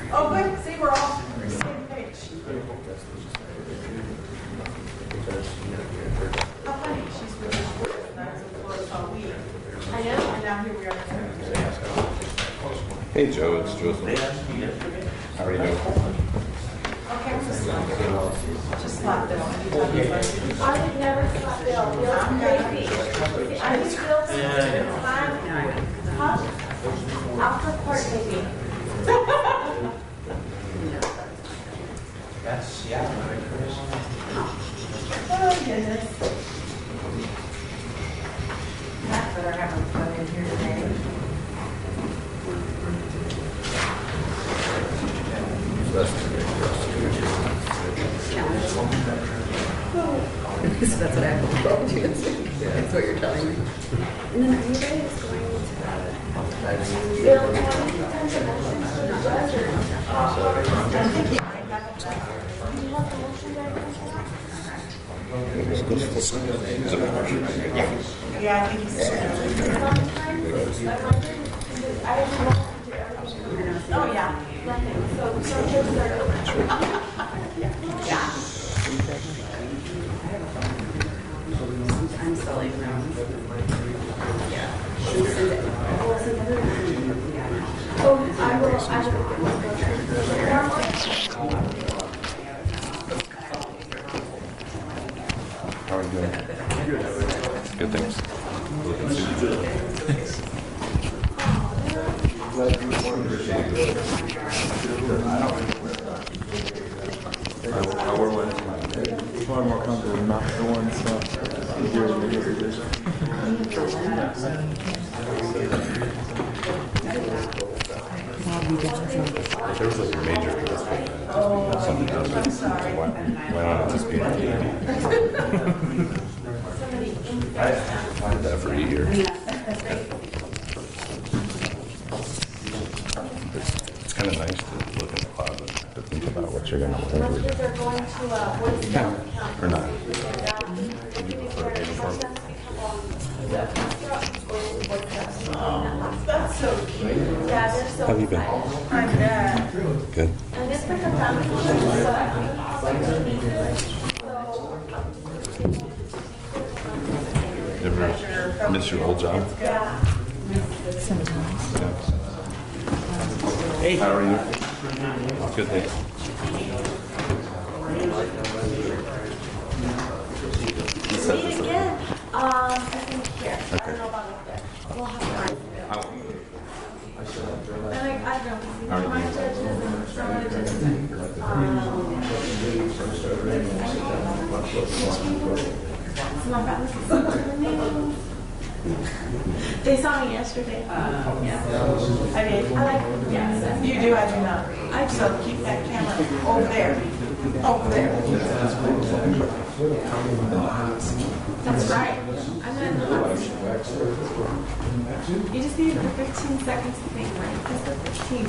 Oh, good. See, we're all on the same page. How funny. She's really short, and I was employed all week. I know. And now here we are. Hey, Joe. It's Joseph. How are you doing? Okay, I'm just slap Bill. I would never slap Bill. Bill's crazy. I think Bill's fine. After court, maybe. That's, yeah. Oh, goodness. Matt better having fun in here today. So that's what I have to tell you. That's what you're telling me. And then are you guys going to Bill, how many times a motion to the judge or? Do you want the motion ready? Yeah, I think he's Sometimes, I wonder, I have motion to do everything. Oh, yeah. Nothing. So just Yeah. I'm still like around. Yeah. oh, I will. How are you doing? Good, thanks. I wore one. It's a lot more comfortable not the one, so easier to make a decision. If there was like a major something else, why not just be on I did that for 8 years. It's kind of nice to look in the closet to think about what you're going to wear. They're going to, Yeah. Or not. That's so cute. yeah, they're so How have you been? I'm dead. Good. And it's like a family You ever miss your old job? Yeah. Sometimes. Yeah. Hey. How are you? Good, thanks. Meet again. I think here. Okay. I don't know about up there. We'll have to. And I don't know. My judges and some of the judges. They saw me yesterday. Yeah. I mean, I like. Yes. you do, I do not. I so keep that camera over there. Over there. That's right. I'm gonna know. You just need the 15 seconds to think, right? Just the 15.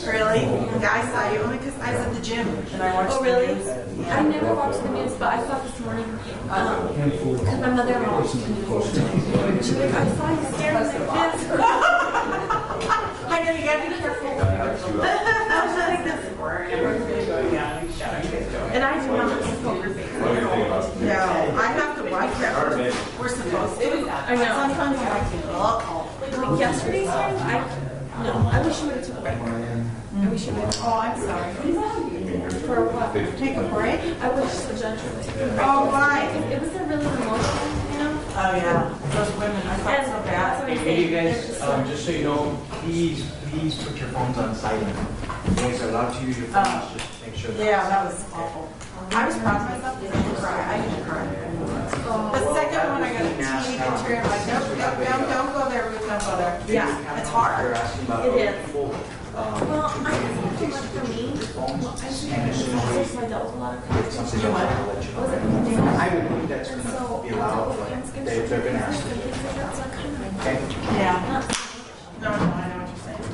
Really? Yeah, I saw you only because I was at the gym and I watched Oh, really? the news. I never watched the news, but I saw this morning because my mother-in-law watched the news. She's like, I saw you staring like this. I know you gotta be careful. I was like this. And I do not like poker face. No, I have to watch that. We're supposed to. I know. Sometimes I like to look. Like yesterday's time, I wish you would have took a break. I wish you would have. Oh, I'm sorry. For what? Take a break? I wish the judge would have taken a break. Oh, why? It was a really emotional, you know? Oh, yeah. Those women, I felt so That's bad. what I Hey, you say. guys, just so you know, please put your phones on silent. You guys are allowed to use your phones, just make sure. Yeah, that was awful. I was proud of myself. I didn't cry. I didn't cry. The second one, I got a teeny bit teary. I'm like, nope, don't go there, Ruth, don't go there. Yeah, it's hard. They're asking about It is. people. Well, I guess not too much for me. I think it's my dealt with a lot of Something else I'll let you know. Was it? think that's And going so, to be allowed, but they're going to ask. Okay. Yeah. No, I know what you're saying.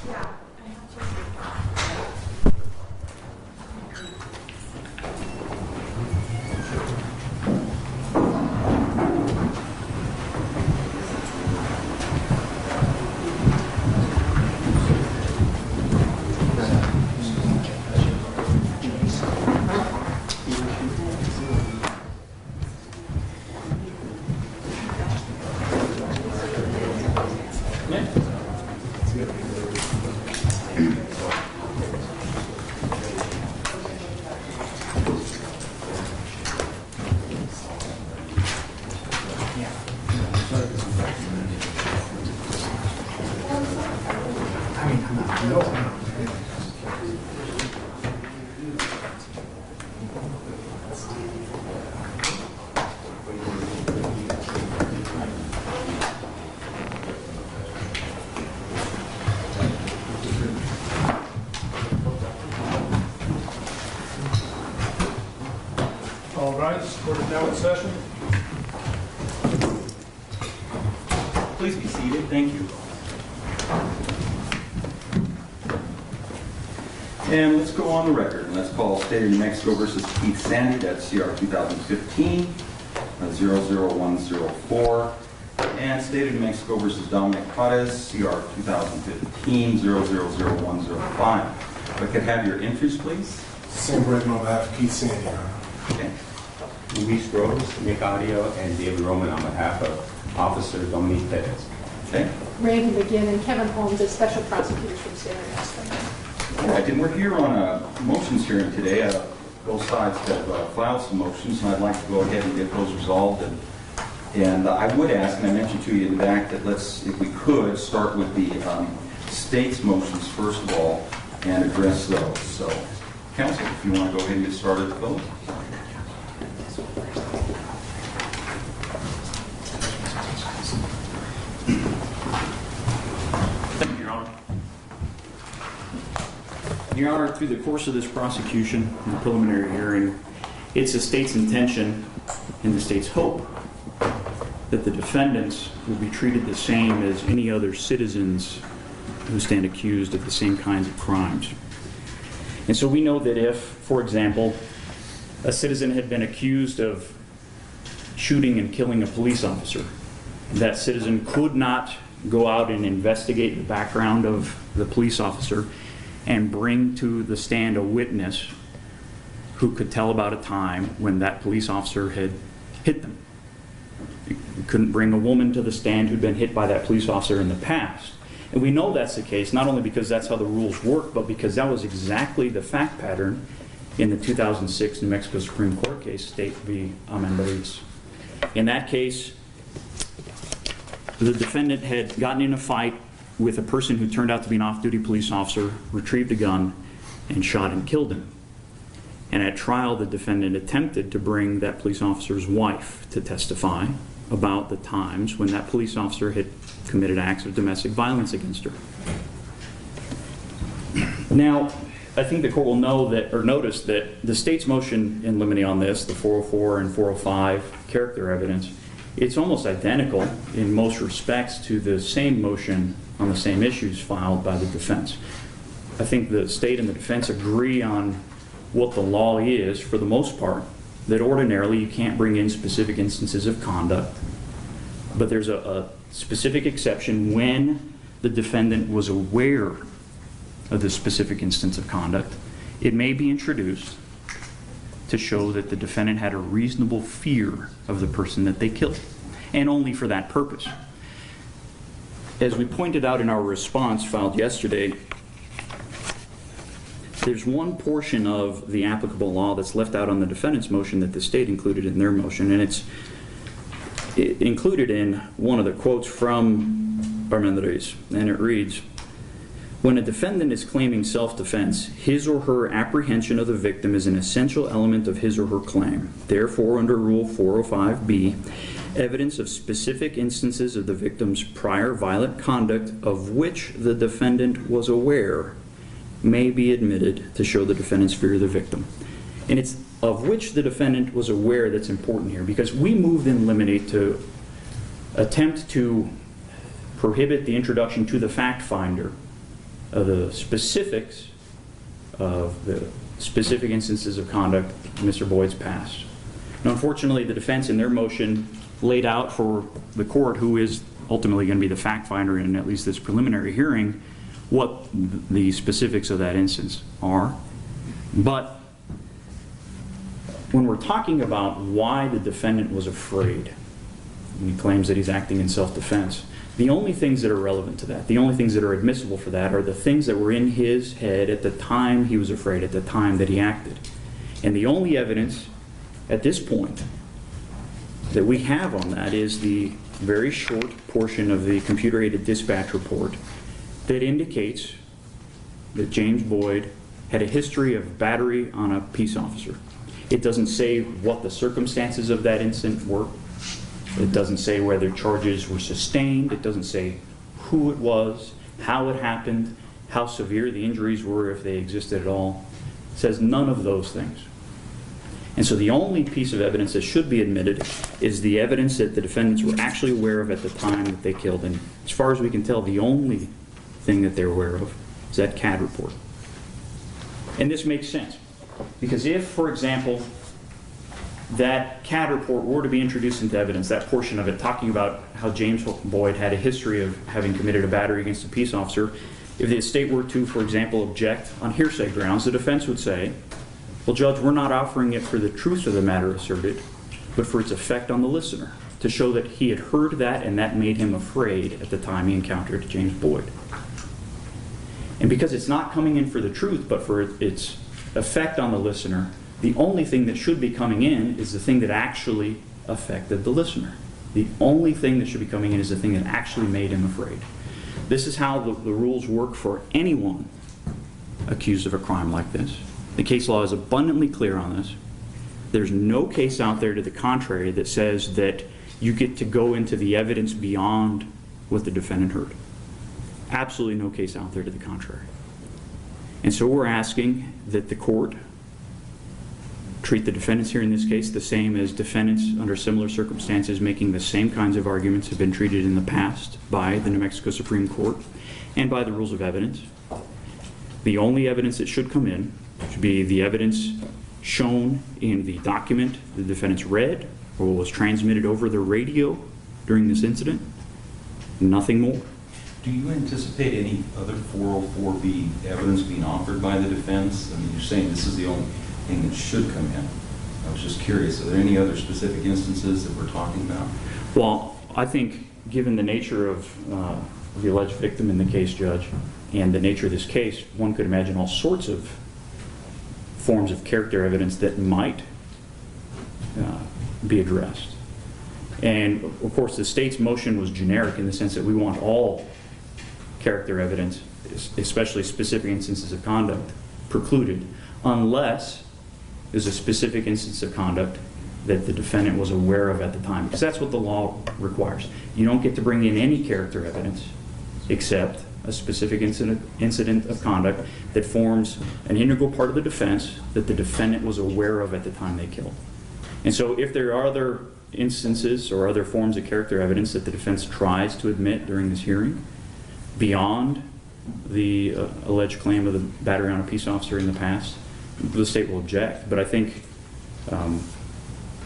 Yeah. All right, court is now in session. Please be seated. Thank you. And let's go on the record. And let's call State of New Mexico versus Keith Sandy. That's CR 2015-00104. And State of New Mexico versus Dominic Juarez, CR 2015-0000105. If I could have your entries, please. Sam Bregman on behalf of Keith Sandy, Your Honor. Okay. Luis Rose, Nick Audio, and David Roman on behalf of Officer Dominique Perez. Okay. Randy McGinn and Kevin Holmes as special prosecutors from Santa Rosa. All right, and we're here on a motions hearing today. Both sides have filed some motions, and I'd like to go ahead and get those resolved. And I would ask, and I mentioned to you in the back, that let's, if we could, start with the state's motions first of all and address those. So, counsel, if you want to go ahead and get started with those. Thank you, Your Honor. Your Honor, through the course of this prosecution and the preliminary hearing, it's the state's intention and the state's hope that the defendants will be treated the same as any other citizens who stand accused of the same kinds of crimes. And so we know that if, for example, a citizen had been accused of shooting and killing a police officer, that citizen could not go out and investigate the background of the police officer and bring to the stand a witness who could tell about a time when that police officer had hit them. You couldn't bring a woman to the stand who'd been hit by that police officer in the past. And we know that's the case, not only because that's how the rules work, but because that was exactly the fact pattern in the 2006 New Mexico Supreme Court case, State v. Amendaliz. In that case, the defendant had gotten in a fight with a person who turned out to be an off-duty police officer, retrieved a gun, and shot and killed him. And at trial, the defendant attempted to bring that police officer's wife to testify about the times when that police officer had committed acts of domestic violence against her. Now, I think the court will know that, or notice that the state's motion in limine on this, the 404 and 405 character evidence, it's almost identical in most respects to the same motion on the same issues filed by the defense. I think the state and the defense agree on what the law is, for the most part, that ordinarily you can't bring in specific instances of conduct, but there's a specific exception when the defendant was aware of the specific instance of conduct. It may be introduced to show that the defendant had a reasonable fear of the person that they killed, and only for that purpose. As we pointed out in our response filed yesterday, there's one portion of the applicable law that's left out on the defendant's motion that the state included in their motion, and it's included in one of the quotes from Armendariz, and it reads, "When a defendant is claiming self-defense, his or her apprehension of the victim is an essential element of his or her claim. Therefore, under Rule 405B, evidence of specific instances of the victim's prior violent conduct of which the defendant was aware may be admitted to show the defendant's fear of the victim. And it's of which the defendant was aware that's important here, because we moved in limine to attempt to prohibit the introduction to the fact finder of the specifics of the specific instances of conduct in Mr. Boyd's past. Now, unfortunately, the defense in their motion laid out for the court, who is ultimately going to be the fact finder in at least this preliminary hearing, what the specifics of that instance are. But when we're talking about why the defendant was afraid, and he claims that he's acting in self-defense, the only things that are relevant to that, the only things that are admissible for that, are the things that were in his head at the time he was afraid, at the time that he acted. And the only evidence at this point that we have on that is the very short portion of the computer-aided dispatch report that indicates that James Boyd had a history of battery on a peace officer. It doesn't say what the circumstances of that incident were. It doesn't say whether charges were sustained. It doesn't say who it was, how it happened, how severe the injuries were, if they existed at all. It says none of those things. And so the only piece of evidence that should be admitted is the evidence that the defendants were actually aware of at the time that they killed. And as far as we can tell, the only thing that they're aware of is that CAD report. And this makes sense, because if, for example, that CAD report were to be introduced into evidence, that portion of it talking about how James Boyd had a history of having committed a battery against a peace officer, if the estate were to, for example, object on hearsay grounds, the defense would say, well, Judge, we're not offering it for the truth of the matter asserted, but for its effect on the listener, to show that he had heard that and that made him afraid at the time he encountered James Boyd. And because it's not coming in for the truth, but for its effect on the listener, the only thing that should be coming in is the thing that actually affected the listener. The only thing that should be coming in is the thing that actually made him afraid. This is how the rules work for anyone accused of a crime like this. The case law is abundantly clear on this. There's no case out there to the contrary that says that you get to go into the evidence beyond what the defendant heard. Absolutely no case out there to the contrary. And so we're asking that the court treat the defendants here in this case the same as defendants under similar circumstances making the same kinds of arguments have been treated in the past by the New Mexico Supreme Court and by the rules of evidence. The only evidence that should come in should be the evidence shown in the document the defendants read or was transmitted over the radio during this incident. Nothing more. Do you anticipate any other 404B evidence being offered by the defense? I mean, you're saying this is the only thing that should come in. I was just curious, are there any other specific instances that we're talking about? Well, I think given the nature of the alleged victim in the case, Judge, and the nature of this case, one could imagine all sorts of forms of character evidence that might be addressed. And of course, the state's motion was generic in the sense that we want all character evidence, especially specific instances of conduct, precluded, unless there's a specific instance of conduct that the defendant was aware of at the time, because that's what the law requires. You don't get to bring in any character evidence except a specific incident of conduct that forms an integral part of the defense that the defendant was aware of at the time they killed. And so if there are other instances or other forms of character evidence that the defense tries to admit during this hearing, beyond the alleged claim of the battery on a peace officer in the past, the state will object. But I think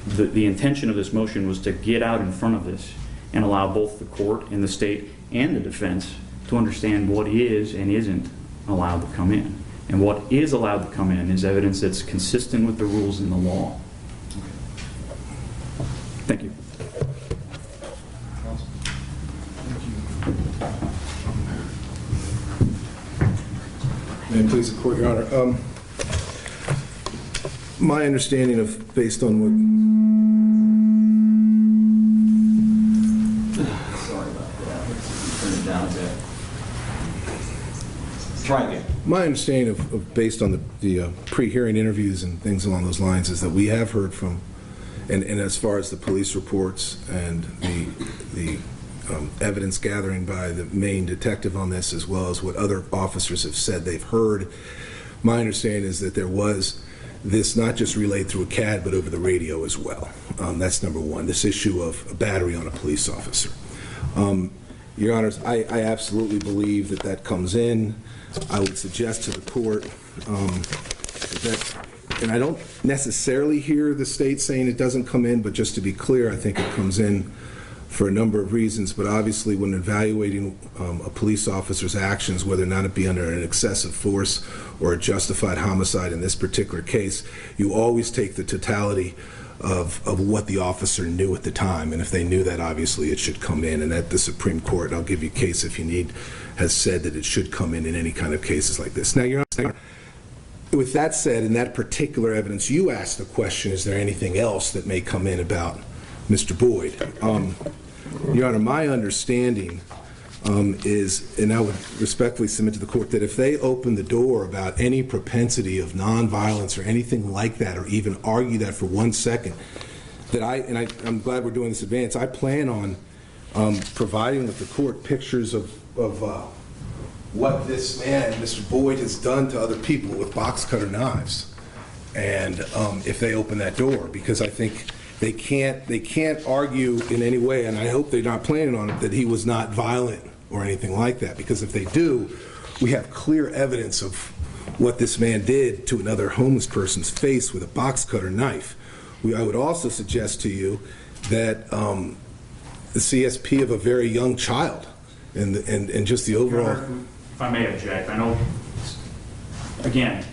the intention of this motion was to get out in front of this and allow both the court and the state and the defense to understand what is and isn't allowed to come in. And what is allowed to come in is evidence that's consistent with the rules in the law. Thank you. May it please the court, Your Honor. My understanding of, based on what... Sorry about that. Let's turn it down a bit. Try again. My understanding of based on the pre-hearing interviews and things along those lines is that we have heard from, and as far as the police reports and the evidence gathering by the main detective on this, as well as what other officers have said they've heard, my understanding is that there was this not just relayed through a CAD, but over the radio as well. That's number one, this issue of a battery on a police officer. Your Honors, I absolutely believe that that comes in. I would suggest to the court that, and I don't necessarily hear the state saying it doesn't come in, but just to be clear, I think it comes in for a number of reasons. But obviously, when evaluating a police officer's actions, whether or not it be under an excessive force or a justified homicide in this particular case, you always take the totality of what the officer knew at the time. And if they knew that, obviously it should come in. And that the Supreme Court, and I'll give you a case if you need, has said that it should come in any kind of cases like this. Now, Your Honor, with that said, in that particular evidence, you asked the question, is there anything else that may come in about Mr. Boyd? Your Honor, my understanding is, and I would respectfully submit to the court, that if they open the door about any propensity of nonviolence or anything like that, or even argue that for 1 second, that I'm glad we're doing this advance, I plan on providing with the court pictures of what this man, Mr. Boyd, has done to other people with box cutter knives. And if they open that door, because I think they can't argue in any way, and I hope they're not planning on it, that he was not violent or anything like that. Because if they do, we have clear evidence of what this man did to another homeless person's face with a box cutter knife. I would also suggest to you that the CSP of a very young child, and just the overall. If I may object, I know, again,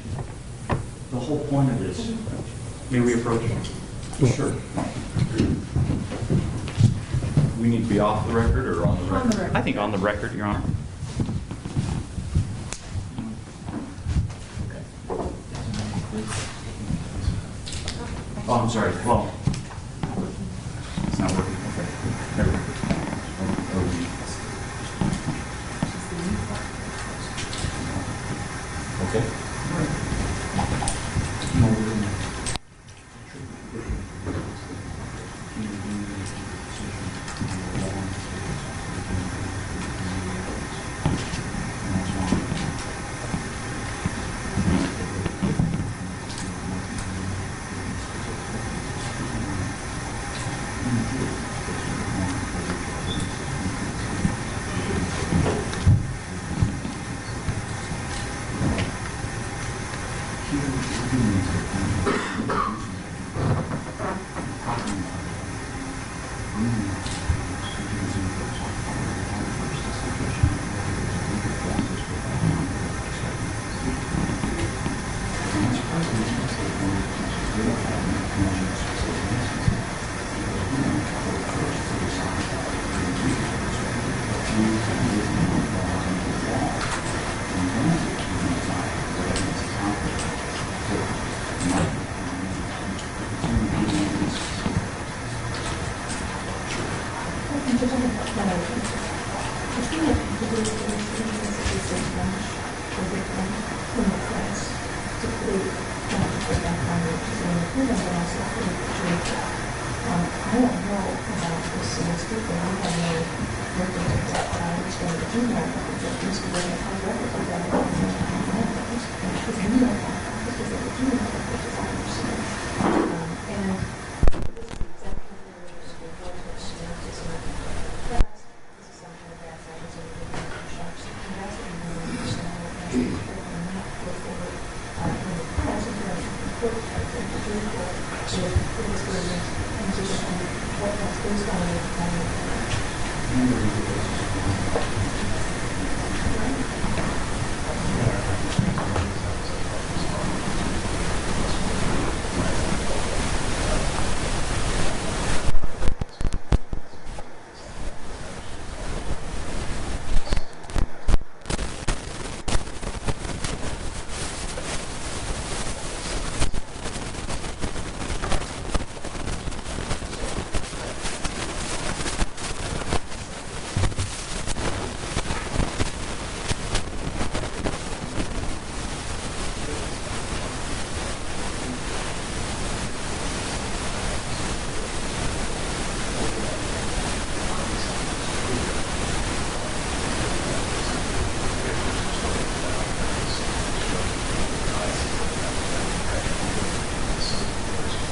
the whole point of this, may we approach it? Sure. We need to be off the record or on the record? On the record. I think on the record, Your Honor. Oh, I'm sorry. Well, it's not working. Okay. Never mind. Okay.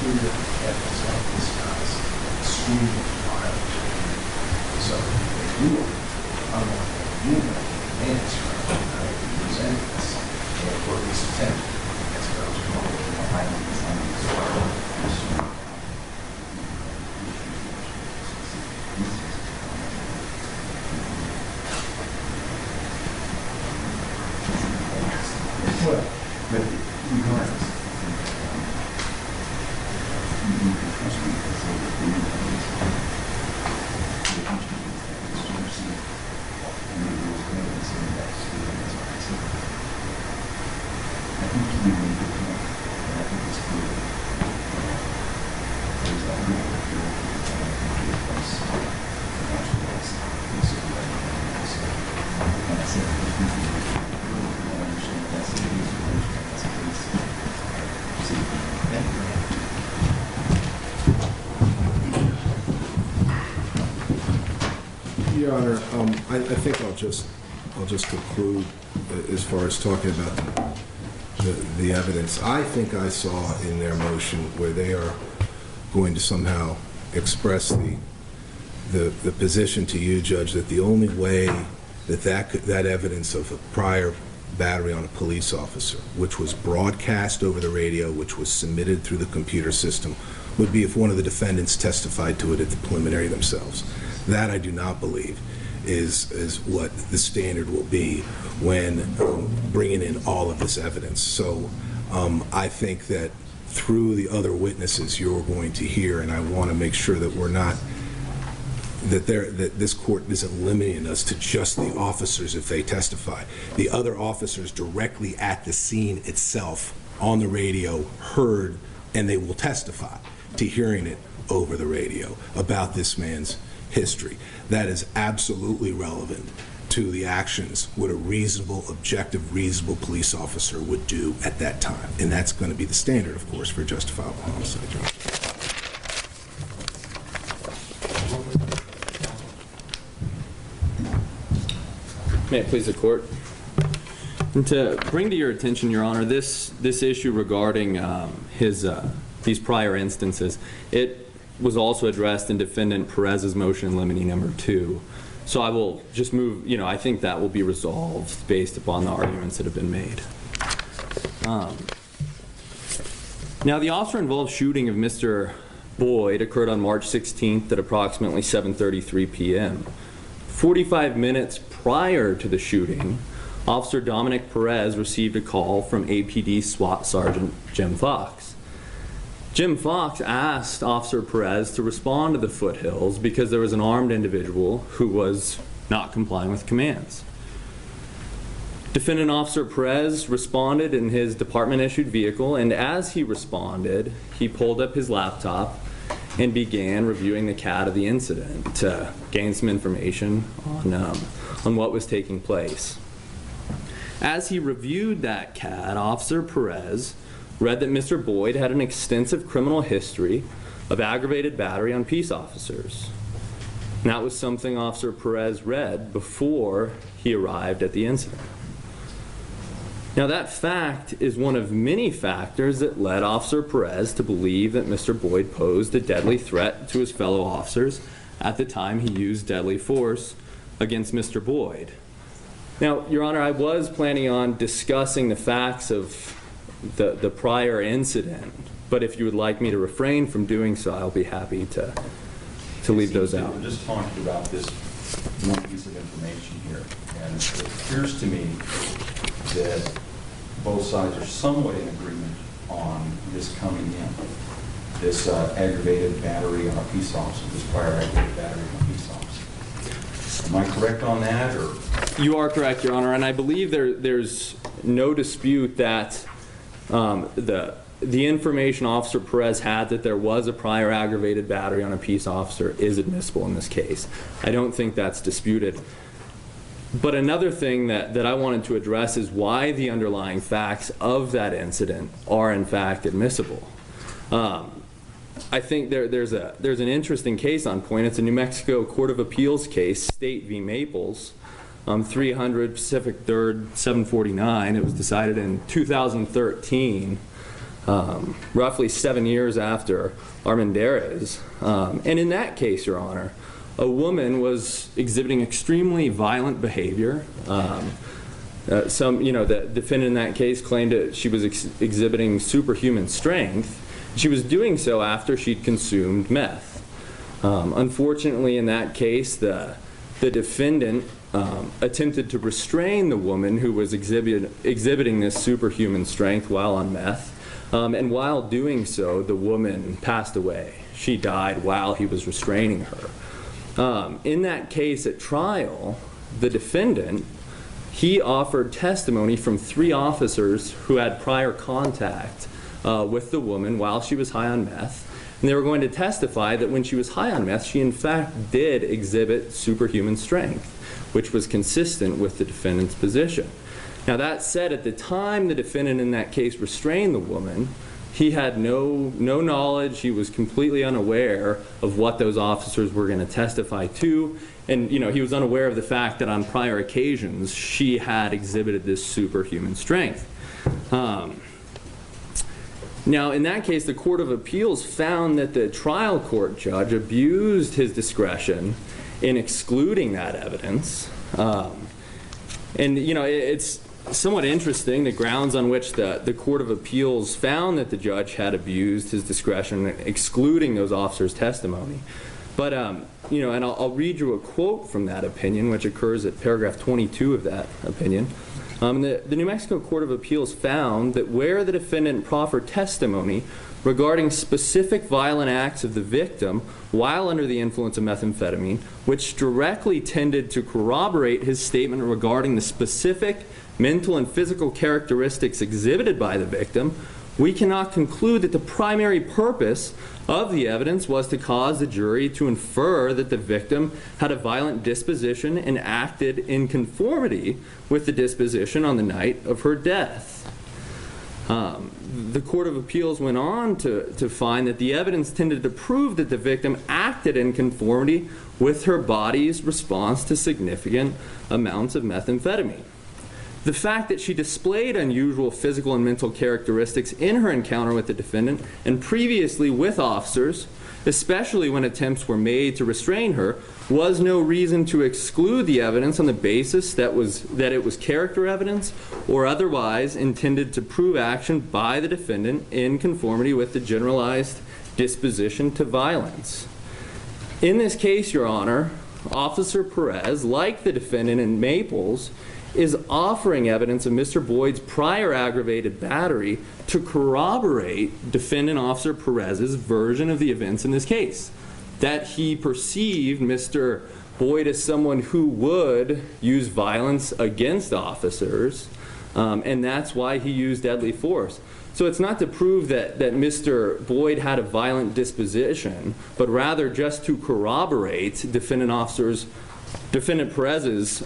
clear evidence of this guy's extremely violent behavior. So if you were unlike you know, man's presenting this for this attempt, as I was calling the highlights on this well, but regardless, Your Honor, I think I'll just conclude as far as talking about the evidence. I think I saw in their motion where they are going to somehow express the position to you, Judge, that the only way that evidence of a prior battery on a police officer, which was broadcast over the radio, which was submitted through the computer system, would be if one of the defendants testified to it at the preliminary themselves. That I do not believe is what the standard will be when bringing in all of this evidence. So I think that through the other witnesses you're going to hear, and I want to make sure that we're not, that this court isn't limiting us to just the officers if they testify. The other officers directly at the scene itself on the radio heard, and they will testify to hearing it over the radio about this man's history. That is absolutely relevant to the actions what a reasonable, objective, reasonable police officer would do at that time. And that's going to be the standard, of course, for justifiable homicide. May it please the court. And to bring to your attention, Your Honor, this issue regarding these prior instances, it was also addressed in Defendant Perez's motion limiting number 2. So I will just move, I think that will be resolved based upon the arguments that have been made. Now, the officer-involved shooting of Mr. Boyd occurred on March 16th at approximately 7:33 p.m. 45 minutes prior to the shooting, Officer Dominic Perez received a call from APD SWAT Sergeant Jim Fox. Jim Fox asked Officer Perez to respond to the foothills because there was an armed individual who was not complying with commands. Defendant Officer Perez responded in his department-issued vehicle, and as he responded, he pulled up his laptop and began reviewing the CAD of the incident to gain some information on what was taking place. As he reviewed that CAD, Officer Perez read that Mr. Boyd had an extensive criminal history of aggravated battery on peace officers. And that was something Officer Perez read before he arrived at the incident. Now, that fact is one of many factors that led Officer Perez to believe that Mr. Boyd posed a deadly threat to his fellow officers at the time he used deadly force against Mr. Boyd. Now, Your Honor, I was planning on discussing the facts of the prior incident, but if you would like me to refrain from doing so, I'll be happy to leave those out. We're just talking about this one piece of information here, and it appears to me that both sides are somewhat in agreement on this coming in, this aggravated battery on a peace officer, this prior aggravated battery on a peace officer. Am I correct on that, or? You are correct, Your Honor, and I believe there's no dispute that the information Officer Perez had that there was a prior aggravated battery on a peace officer is admissible in this case. I don't think that's disputed. But another thing that I wanted to address is why the underlying facts of that incident are in fact admissible. I think there's an interesting case on point. It's a New Mexico Court of Appeals case, State v. Maples, 300 Pacific 3rd, 749. It was decided in 2013. roughly 7 years after Armendariz. And in that case, Your Honor, a woman was exhibiting extremely violent behavior. The defendant in that case claimed that she was exhibiting superhuman strength. She was doing so after she'd consumed meth. Unfortunately, in that case, the defendant attempted to restrain the woman who was exhibiting this superhuman strength while on meth. And while doing so, the woman passed away. She died while he was restraining her. In that case at trial, the defendant, he offered testimony from 3 officers who had prior contact with the woman while she was high on meth. And they were going to testify that when she was high on meth, she in fact did exhibit superhuman strength, which was consistent with the defendant's position. Now that said, at the time the defendant in that case restrained the woman, he had no knowledge. He was completely unaware of what those officers were going to testify to. And he was unaware of the fact that on prior occasions she had exhibited this superhuman strength. Now, in that case, the Court of Appeals found that the trial court judge abused his discretion in excluding that evidence. It's somewhat interesting, the grounds on which the Court of Appeals found that the judge had abused his discretion in excluding those officers' testimony. But, and I'll read you a quote from that opinion, which occurs at paragraph 22 of that opinion. The New Mexico Court of Appeals found that where the defendant proffered testimony regarding specific violent acts of the victim while under the influence of methamphetamine, which directly tended to corroborate his statement regarding the specific mental and physical characteristics exhibited by the victim, we cannot conclude that the primary purpose of the evidence was to cause the jury to infer that the victim had a violent disposition and acted in conformity with the disposition on the night of her death. The Court of Appeals went on to find that the evidence tended to prove that the victim acted in conformity with her body's response to significant amounts of methamphetamine. The fact that she displayed unusual physical and mental characteristics in her encounter with the defendant and previously with officers, especially when attempts were made to restrain her, was no reason to exclude the evidence on the basis that it was character evidence or otherwise intended to prove action by the defendant in conformity with the generalized disposition to violence. In this case, Your Honor, Officer Perez, like the defendant in Maples, is offering evidence of Mr. Boyd's prior aggravated battery to corroborate defendant Officer Perez's version of the events in this case. That he perceived Mr. Boyd as someone who would use violence against officers, and that's why he used deadly force. So it's not to prove that Mr. Boyd had a violent disposition, but rather just to corroborate defendant Perez's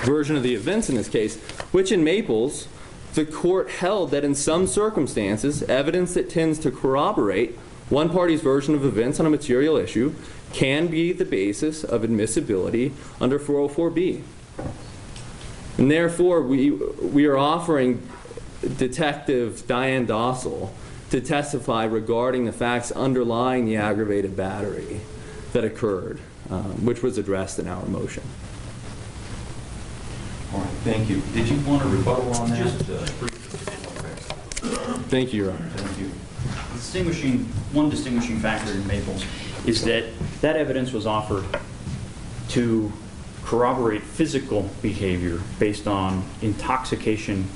version of the events in this case, which in Maples, the court held that in some circumstances, evidence that tends to corroborate one party's version of events on a material issue can be the basis of admissibility under 404B. And therefore, we are offering Detective Diane Dossel to testify regarding the facts underlying the aggravated battery that occurred, which was addressed in our motion. All right, thank you. Did you want a rebuttal on that? Thank you, Your Honor. Thank you. One distinguishing factor in Maples is that evidence was offered to corroborate physical behavior based on intoxication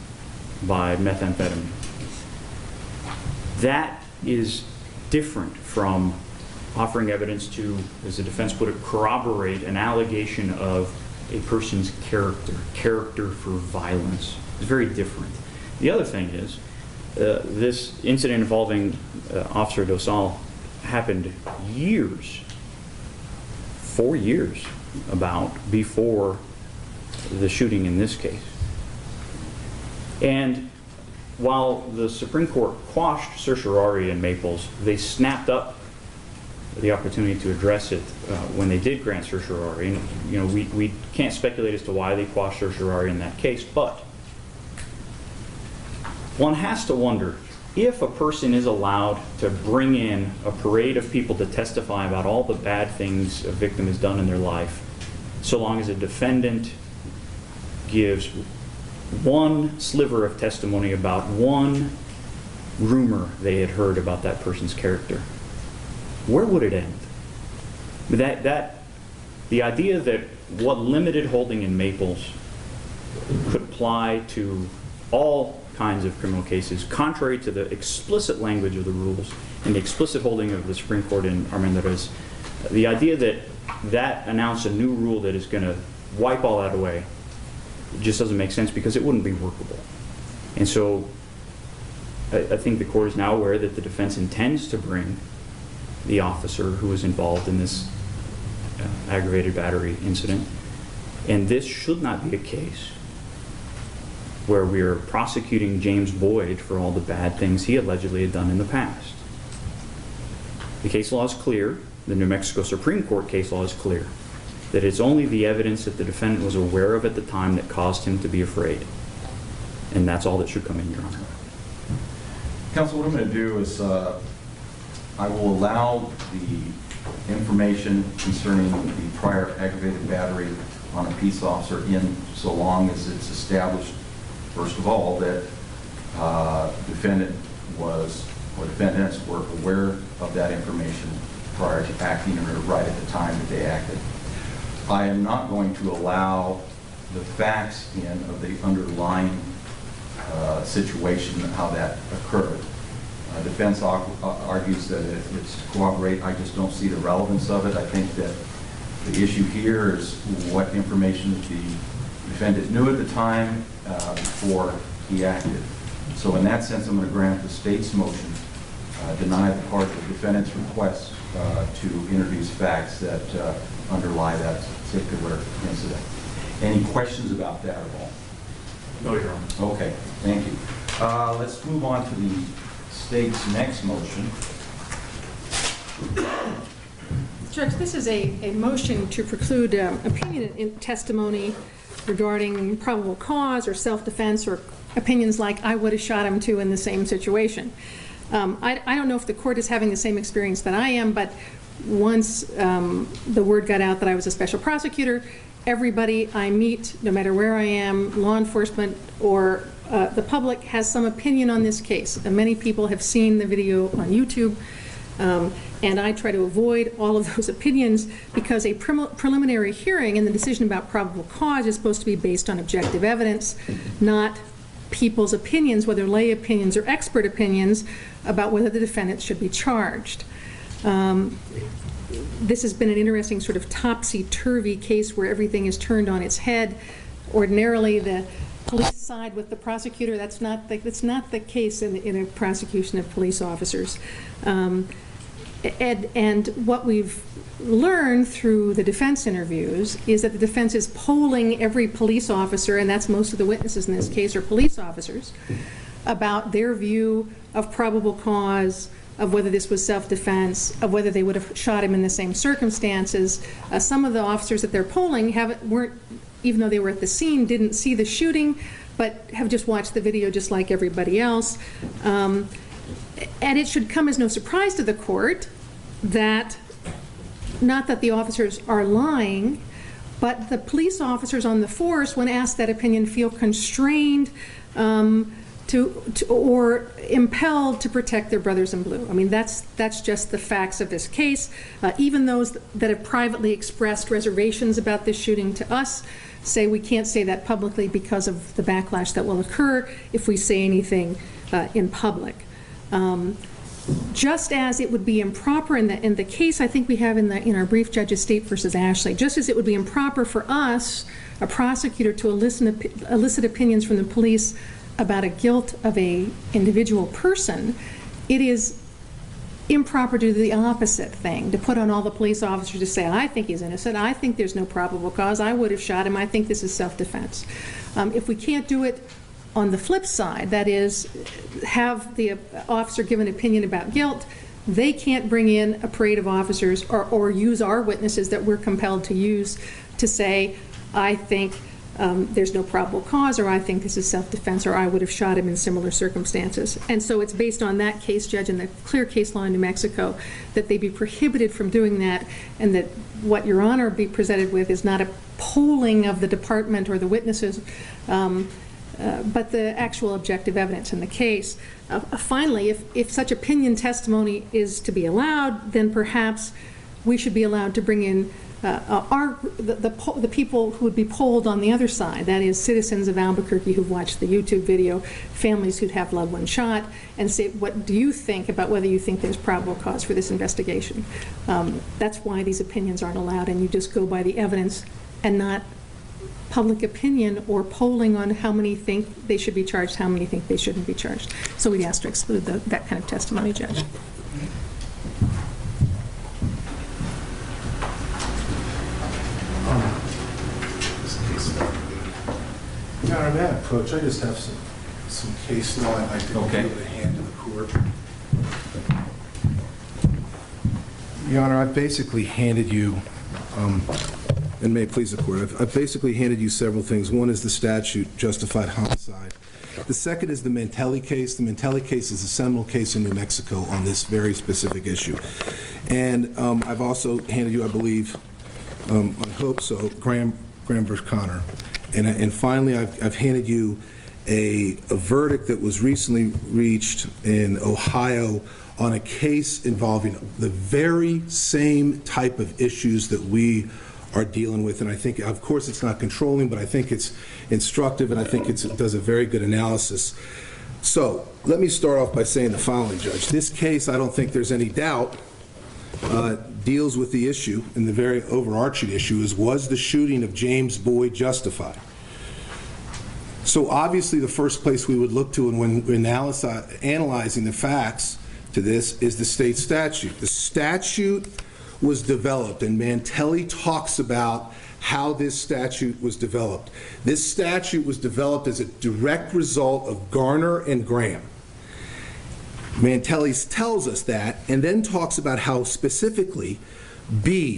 by methamphetamine. That is different from offering evidence to, as the defense put it, corroborate an allegation of a person's character for violence. It's very different. The other thing is, this incident involving Officer Dossel happened 4 years before the shooting in this case. And while the Supreme Court quashed certiorari in Maples, they snapped up the opportunity to address it when they did grant certiorari. And, we can't speculate as to why they quashed certiorari in that case, but one has to wonder, if a person is allowed to bring in a parade of people to testify about all the bad things a victim has done in their life, so long as a defendant gives one sliver of testimony about one rumor they had heard about that person's character, where would it end? The idea that what limited holding in Maples could apply to all kinds of criminal cases, contrary to the explicit language of the rules and the explicit holding of the Supreme Court in Armendariz, the idea that announced a new rule that is going to wipe all that away just doesn't make sense, because it wouldn't be workable. And so I think the court is now aware that the defense intends to bring the officer who was involved in this aggravated battery incident, and this should not be a case where we are prosecuting James Boyd for all the bad things he allegedly had done in the past. The case law is clear. The New Mexico Supreme Court case law is clear that it's only the evidence that the defendant was aware of at the time that caused him to be afraid. And that's all that should come in, Your Honor. Counsel, what I'm going to do is I will allow the information concerning the prior aggravated battery on a peace officer in so long as it's established, first of all, that defendant was, or defendants were aware of that information prior to acting, or right at the time that they acted. I am not going to allow the facts of the underlying situation, how that occurred. Defense argues that it's to cooperate. I just don't see the relevance of it. I think that the issue here is what information the defendant knew at the time before he acted. So in that sense, I'm going to grant the state's motion, deny the part of the defendant's request to introduce facts that underlie that particular incident. Any questions about that at all? No, Your Honor. Okay, thank you. Let's move on to the state's next motion. Judge, this is a motion to preclude opinion in testimony regarding probable cause or self-defense, or opinions like I would have shot him too in the same situation. I don't know if the court is having the same experience that I am, but once the word got out that I was a special prosecutor, everybody I meet, no matter where I am, law enforcement or the public, has some opinion on this case. Many people have seen the video on YouTube, and I try to avoid all of those opinions, because a preliminary hearing and the decision about probable cause is supposed to be based on objective evidence, not people's opinions, whether lay opinions or expert opinions, about whether the defendant should be charged. This has been an interesting sort of topsy-turvy case where everything is turned on its head. Ordinarily, the police side with the prosecutor. That's not the case in a prosecution of police officers. And what we've learned through the defense interviews is that the defense is polling every police officer, and that's most of the witnesses in this case are police officers, about their view of probable cause, of whether this was self-defense, of whether they would have shot him in the same circumstances. Some of the officers that they're polling weren't, even though they were at the scene, didn't see the shooting, but have just watched the video just like everybody else. And it should come as no surprise to the court that, not that the officers are lying, but the police officers on the force, when asked that opinion, feel constrained or impelled to protect their brothers in blue. I mean, that's just the facts of this case. Even those that have privately expressed reservations about this shooting to us say we can't say that publicly because of the backlash that will occur if we say anything in public. Just as it would be improper in the case I think we have in our brief, Judges State versus Ashley, just as it would be improper for us, a prosecutor, to elicit opinions from the police about a guilt of a individual person, it is improper to do the opposite thing, to put on all the police officers to say, I think he's innocent, I think there's no probable cause, I would have shot him, I think this is self-defense. If we can't do it on the flip side, that is, have the officer give an opinion about guilt, they can't bring in a parade of officers or use our witnesses that we're compelled to use to say, I think there's no probable cause, or I think this is self-defense, or I would have shot him in similar circumstances. And so it's based on that case, Judge, and the clear case law in New Mexico, that they be prohibited from doing that, and that what Your Honor be presented with is not a polling of the department or the witnesses, but the actual objective evidence in the case. Finally, if such opinion testimony is to be allowed, then perhaps we should be allowed to bring in the people who would be polled on the other side, that is, citizens of Albuquerque who've watched the YouTube video, families who'd have loved ones shot, and say, what do you think about whether you think there's probable cause for this investigation? That's why these opinions aren't allowed, and you just go by the evidence and not public opinion or polling on how many think they should be charged, how many think they shouldn't be charged. So we'd ask to exclude that kind of testimony, Judge. Your Honor, may I approach? I just have some case law I'd like to give a hand to the court. Your Honor, I've basically handed you, and may it please the court, I've basically handed you several things. One is the statute, justified homicide. The second is the Mantelli case. The Mantelli case is a seminal case in New Mexico on this very specific issue. And I've also handed you, I believe, I hope so, Graham versus Connor. And finally, I've handed you a verdict that was recently reached in Ohio on a case involving the very same type of issues that we are dealing with. And I think, of course, it's not controlling, but I think it's instructive, and I think it does a very good analysis. So let me start off by saying the following, Judge. This case, I don't think there's any doubt, deals with the issue, and the very overarching issue is, was the shooting of James Boyd justified? So obviously the first place we would look to when analyzing the facts to this is the state statute. The statute was developed, and Mantelli talks about how this statute was developed. This statute was developed as a direct result of Garner and Graham. Mantelli tells us that, and then talks about how specifically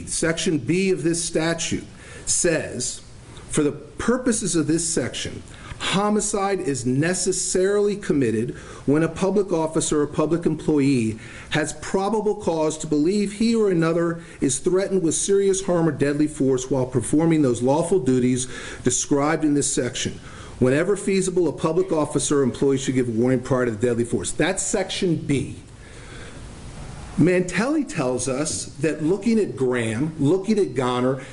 Section B of this statute says, for the purposes of this section, homicide is necessarily committed when a public officer or public employee has probable cause to believe he or another is threatened with serious harm or deadly force while performing those lawful duties described in this section. Whenever feasible, a public officer or employee should give warning prior to the deadly force. That's Section B. Mantelli tells us that looking at Graham, looking at Garner,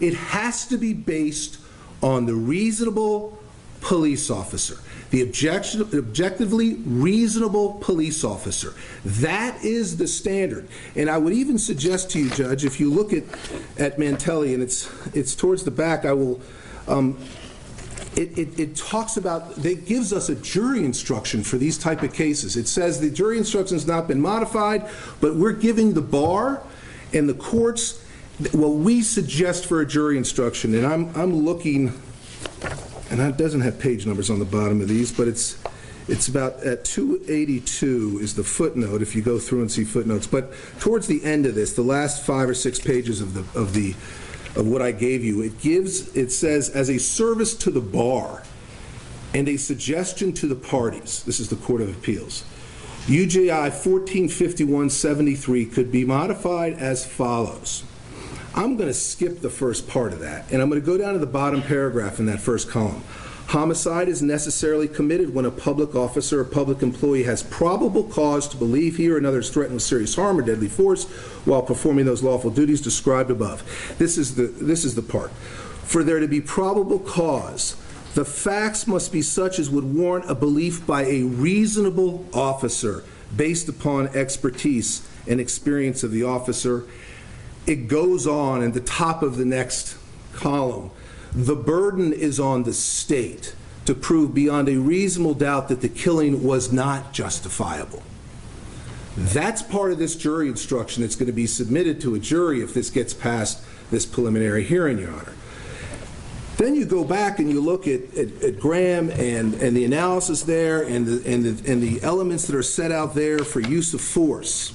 it has to be based on the reasonable police officer, the objectively reasonable police officer. That is the standard. And I would even suggest to you, Judge, if you look at Mantelli, and it's towards the back, I will. It talks about, it gives us a jury instruction for these type of cases. It says the jury instruction has not been modified, but we're giving the bar and the courts what we suggest for a jury instruction. And I'm looking, and it doesn't have page numbers on the bottom of these, but it's about at 282 is the footnote, if you go through and see footnotes. But towards the end of this, the last 5 or 6 pages of what I gave you, it says, as a service to the bar and a suggestion to the parties, this is the Court of Appeals, UJI 1451-73 could be modified as follows. I'm going to skip the first part of that, and I'm going to go down to the bottom paragraph in that first column. Homicide is necessarily committed when a public officer or public employee has probable cause to believe he or another is threatened with serious harm or deadly force while performing those lawful duties described above. This is the part. For there to be probable cause, the facts must be such as would warrant a belief by a reasonable officer based upon expertise and experience of the officer. It goes on in the top of the next column. The burden is on the state to prove beyond a reasonable doubt that the killing was not justifiable. That's part of this jury instruction that's going to be submitted to a jury if this gets past this preliminary hearing, Your Honor. Then you go back and you look at Graham and the analysis there and the elements that are set out there for use of force.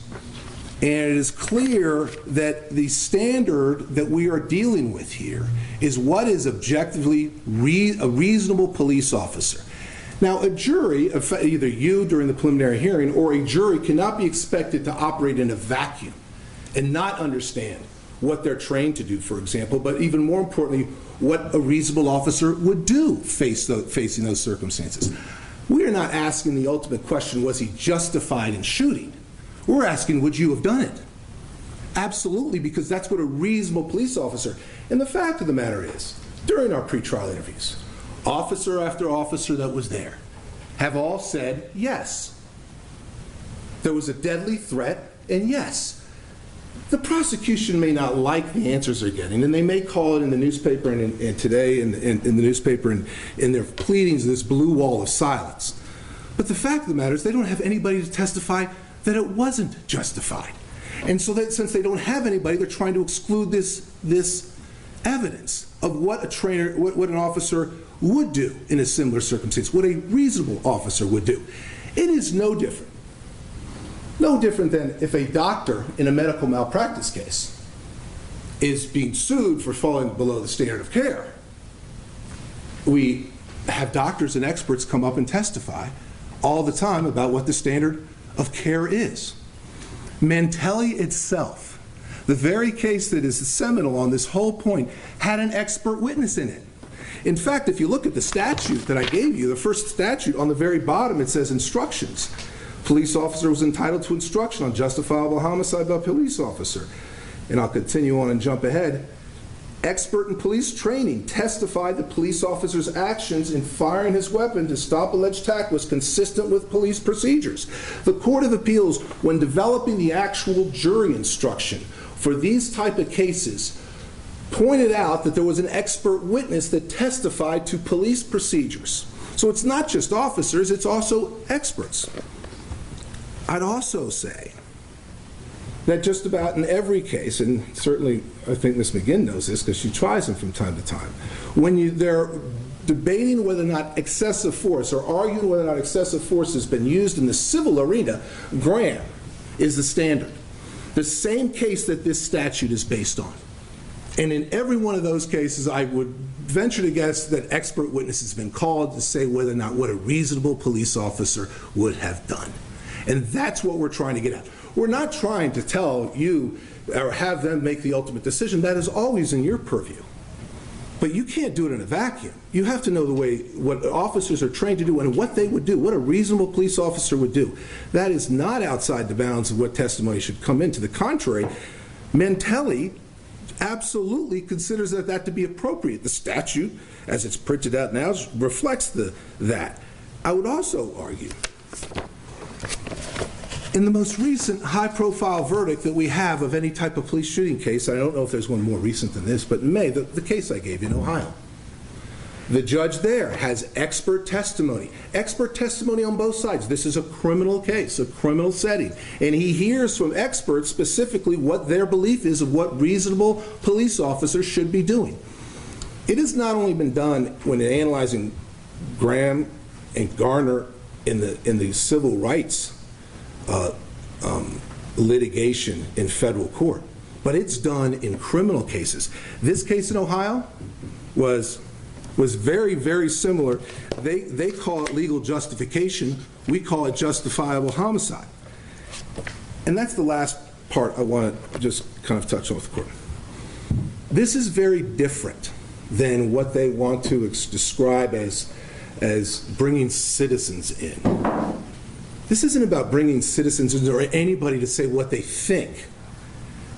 And it is clear that the standard that we are dealing with here is what is objectively a reasonable police officer. Now, a jury, either you during the preliminary hearing or a jury, cannot be expected to operate in a vacuum and not understand what they're trained to do, for example, but even more importantly, what a reasonable officer would do facing those circumstances. We are not asking the ultimate question, was he justified in shooting? We're asking, would you have done it? Absolutely, because that's what a reasonable police officer. And the fact of the matter is, during our pretrial interviews, officer after officer that was there have all said yes. There was a deadly threat, and yes. The prosecution may not like the answers they're getting, and they may call it in the newspaper and today in the newspaper and in their pleadings this blue wall of silence. But the fact of the matter is they don't have anybody to testify that it wasn't justified. And so that since they don't have anybody, they're trying to exclude this evidence of what a trainer, what an officer would do in a similar circumstance, what a reasonable officer would do. It is no different. No different than if a doctor in a medical malpractice case is being sued for falling below the standard of care. We have doctors and experts come up and testify all the time about what the standard of care is. Mantelli itself, the very case that is seminal on this whole point, had an expert witness in it. In fact, if you look at the statute that I gave you, the first statute on the very bottom, it says instructions. Police officer was entitled to instruction on justifiable homicide by police officer. And I'll continue on and jump ahead. Expert in police training testified the police officer's actions in firing his weapon to stop alleged attack was consistent with police procedures. The Court of Appeals, when developing the actual jury instruction for these type of cases, pointed out that there was an expert witness that testified to police procedures. So it's not just officers, it's also experts. I'd also say that just about in every case, and certainly I think Ms. McGinn knows this because she tries them from time to time, when they're debating whether or not excessive force or arguing whether or not excessive force has been used in the civil arena, Graham is the standard. The same case that this statute is based on. And in every one of those cases, I would venture to guess that expert witness has been called to say whether or not what a reasonable police officer would have done. And that's what we're trying to get at. We're not trying to tell you or have them make the ultimate decision. That is always in your purview. But you can't do it in a vacuum. You have to know the way what officers are trained to do and what they would do, what a reasonable police officer would do. That is not outside the bounds of what testimony should come in. To the contrary, Mantelli absolutely considers that to be appropriate. The statute, as it's printed out now, reflects that. I would also argue, in the most recent high-profile verdict that we have of any type of police shooting case, I don't know if there's one more recent than this, but in May, the case I gave you in Ohio, the judge there has expert testimony on both sides. This is a criminal case, a criminal setting, and he hears from experts specifically what their belief is of what reasonable police officers should be doing. It has not only been done when analyzing Graham and Garner in the civil rights litigation in federal court, but it's done in criminal cases. This case in Ohio was very, very similar. They call it legal justification. We call it justifiable homicide. And that's the last part I want to just kind of touch on with the court. This is very different than what they want to describe as bringing citizens in. This isn't about bringing citizens in or anybody to say what they think.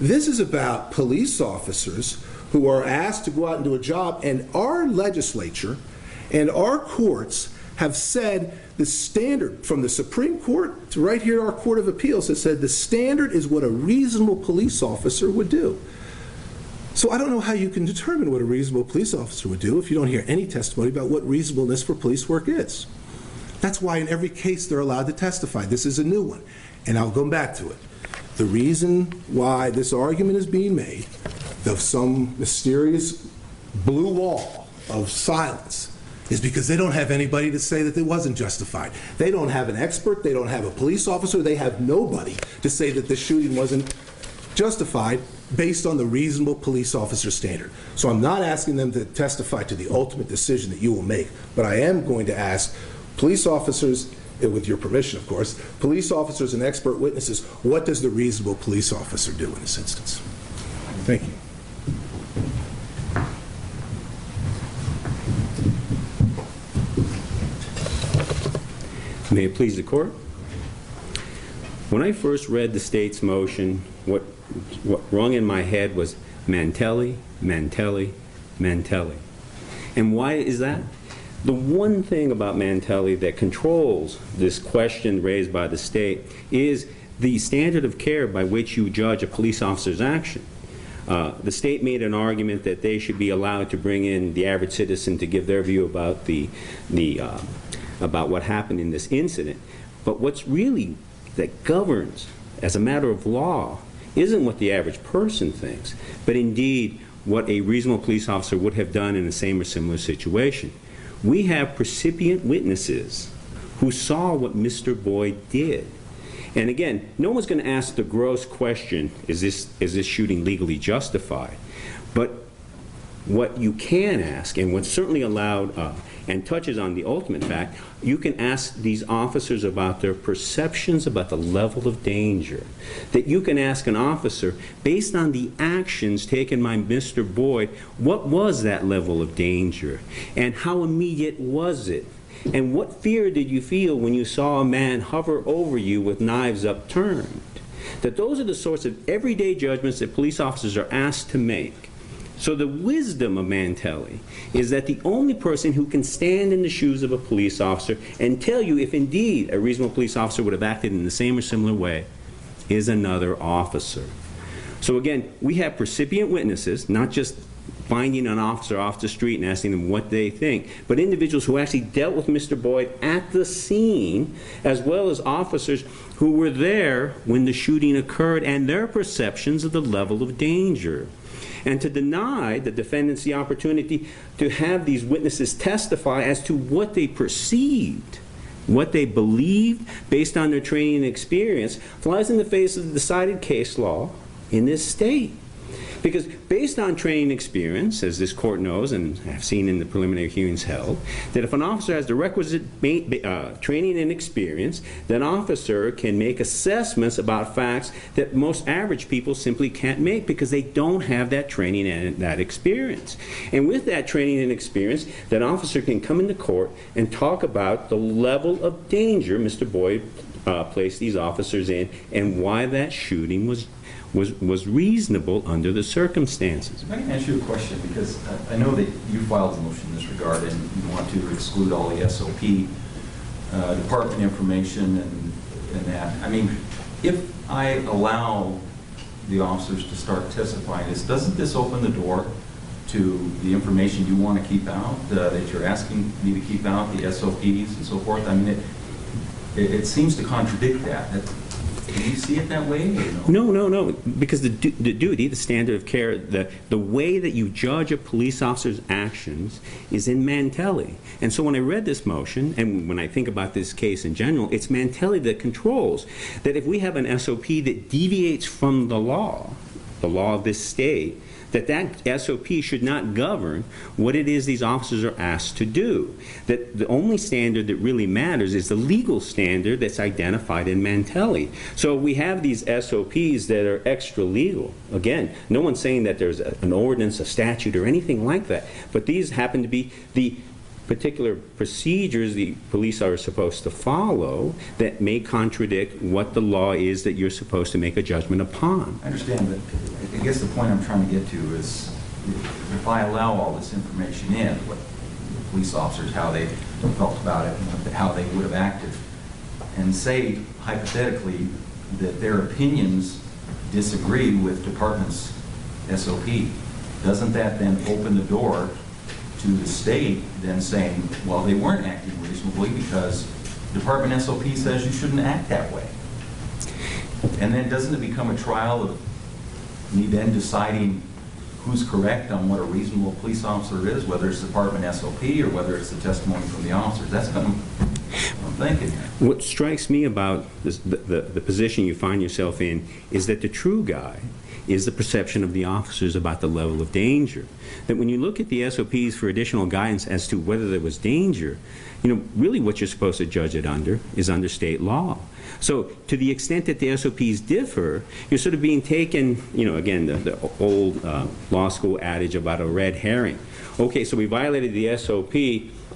This is about police officers who are asked to go out and do a job, and our legislature and our courts have said the standard, from the Supreme Court to right here our Court of Appeals, has said the standard is what a reasonable police officer would do. So I don't know how you can determine what a reasonable police officer would do if you don't hear any testimony about what reasonableness for police work is. That's why in every case they're allowed to testify. This is a new one, and I'll go back to it. The reason why this argument is being made of some mysterious blue wall of silence is because they don't have anybody to say that it wasn't justified. They don't have an expert, they don't have a police officer, they have nobody to say that the shooting wasn't justified based on the reasonable police officer standard. So I'm not asking them to testify to the ultimate decision that you will make, but I am going to ask police officers, with your permission of course, police officers and expert witnesses, what does the reasonable police officer do in this instance? Thank you. May it please the court? When I first read the state's motion, what rung in my head was Mantelli, Mantelli, Mantelli. And why is that? The one thing about Mantelli that controls this question raised by the state is the standard of care by which you judge a police officer's action. The state made an argument that they should be allowed to bring in the average citizen to give their view about about what happened in this incident. But what's really that governs as a matter of law isn't what the average person thinks, but indeed what a reasonable police officer would have done in the same or similar situation. We have precipient witnesses who saw what Mr. Boyd did. And again, no one's going to ask the gross question, is this shooting legally justified? But what you can ask, and what's certainly allowed and touches on the ultimate fact, you can ask these officers about their perceptions about the level of danger. That you can ask an officer, based on the actions taken by Mr. Boyd, what was that level of danger? And how immediate was it? And what fear did you feel when you saw a man hover over you with knives upturned? That those are the sorts of everyday judgments that police officers are asked to make. So the wisdom of Mantelli is that the only person who can stand in the shoes of a police officer and tell you if indeed a reasonable police officer would have acted in the same or similar way is another officer. So again, we have precipient witnesses, not just finding an officer off the street and asking them what they think, but individuals who actually dealt with Mr. Boyd at the scene, as well as officers who were there when the shooting occurred and their perceptions of the level of danger. And to deny the defendants the opportunity to have these witnesses testify as to what they perceived, what they believed based on their training and experience, flies in the face of the decided case law in this state. Because based on training and experience, as this court knows and I've seen in the preliminary hearings held, that if an officer has the requisite training and experience, that officer can make assessments about facts that most average people simply can't make because they don't have that training and that experience. And with that training and experience, that officer can come into court and talk about the level of danger Mr. Boyd placed these officers in and why that shooting was reasonable under the circumstances. If I can ask you a question, because I know that you filed a motion in this regard and you want to exclude all the SOP, department information and that. I mean, if I allow the officers to start testifying, doesn't this open the door to the information you want to keep out, that you're asking me to keep out, the SOPs and so forth? I mean, it seems to contradict that. Do you see it that way? No, because the duty, the standard of care, the way that you judge a police officer's actions is in Mantelli. And so when I read this motion, and when I think about this case in general, it's Mantelli that controls that if we have an SOP that deviates from the law of this state, that SOP should not govern what it is these officers are asked to do. That the only standard that really matters is the legal standard that's identified in Mantelli. So we have these SOPs that are extra legal. Again, no one's saying that there's an ordinance, a statute, or anything like that, but these happen to be the particular procedures the police are supposed to follow that may contradict what the law is that you're supposed to make a judgment upon. I understand, but I guess the point I'm trying to get to is if I allow all this information in, what police officers, how they felt about it, and how they would have acted, and say hypothetically that their opinions disagree with department's SOP, doesn't that then open the door to the state then saying, well, they weren't acting reasonably because department SOP says you shouldn't act that way? And then doesn't it become a trial of me then deciding who's correct on what a reasonable police officer is, whether it's department SOP or whether it's the testimony from the officers. That's what I'm thinking. What strikes me about this, the position you find yourself in is that the true guide is the perception of the officers about the level of danger. That when you look at the SOPs for additional guidance as to whether there was danger, really what you're supposed to judge it under is under state law. So to the extent that the SOPs differ, you're sort of being taken, again, the old law school adage about a red herring. Okay, so we violated the SOP.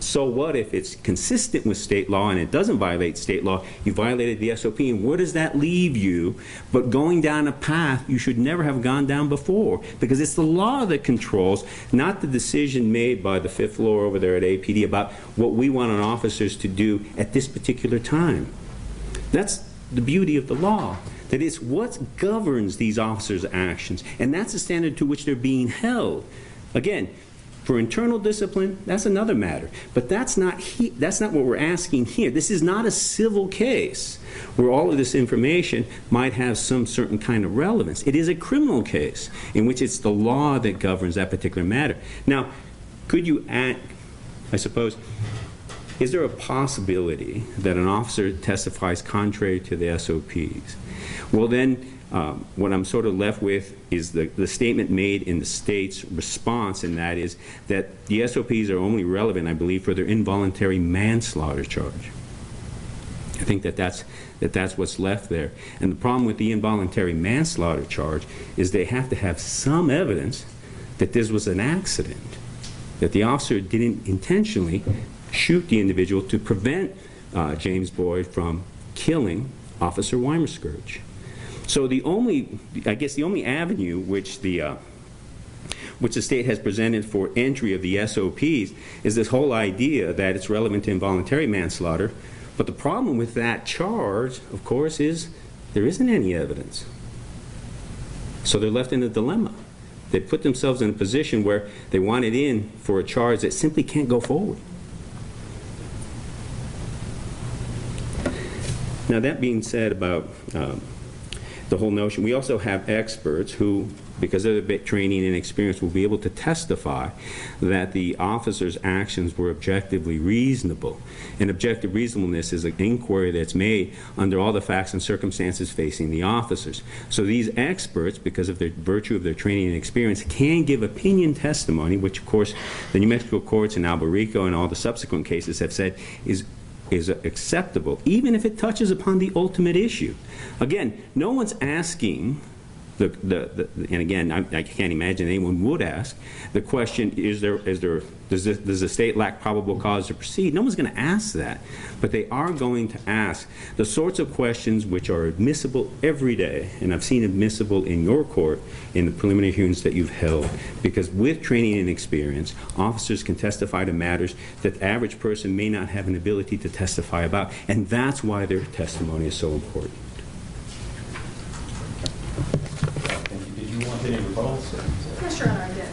So what if it's consistent with state law and it doesn't violate state law? You violated the SOP, and where does that leave you? But going down a path you should never have gone down before, because it's the law that controls, not the decision made by the fifth floor over there at APD about what we want our officers to do at this particular time. That's the beauty of the law. That is what governs these officers' actions, and that's the standard to which they're being held. Again, for internal discipline, that's another matter. But that's not what we're asking here. This is not a civil case where all of this information might have some certain kind of relevance. It is a criminal case in which it's the law that governs that particular matter. Now, could you add, I suppose, is there a possibility that an officer testifies contrary to the SOPs? Well, then, what I'm sort of left with is the statement made in the state's response, and that is that the SOPs are only relevant, I believe, for their involuntary manslaughter charge. I think that's what's left there. And the problem with the involuntary manslaughter charge is they have to have some evidence that this was an accident, that the officer didn't intentionally shoot the individual to prevent James Boyd from killing Officer Weimerscourge. So the only avenue which the state has presented for entry of the SOPs is this whole idea that it's relevant to involuntary manslaughter. But the problem with that charge, of course, is there isn't any evidence. So they're left in a dilemma. They put themselves in a position where they want it in for a charge that simply can't go forward. Now, that being said about the whole notion, we also have experts who, because of their training and experience, will be able to testify that the officer's actions were objectively reasonable. And objective reasonableness is an inquiry that's made under all the facts and circumstances facing the officers. So these experts, because of the virtue of their training and experience, can give opinion testimony, which of course the New Mexico courts in Albarico and all the subsequent cases have said is acceptable, even if it touches upon the ultimate issue. Again, no one's asking, and again, I can't imagine anyone would ask, the question, does the state lack probable cause to proceed? No one's going to ask that. But they are going to ask the sorts of questions which are admissible every day, and I've seen admissible in your court in the preliminary hearings that you've held, because with training and experience, officers can testify to matters that the average person may not have an ability to testify about, and that's why their testimony is so important. Did you want any rebuttals? Yes, Your Honor, I did.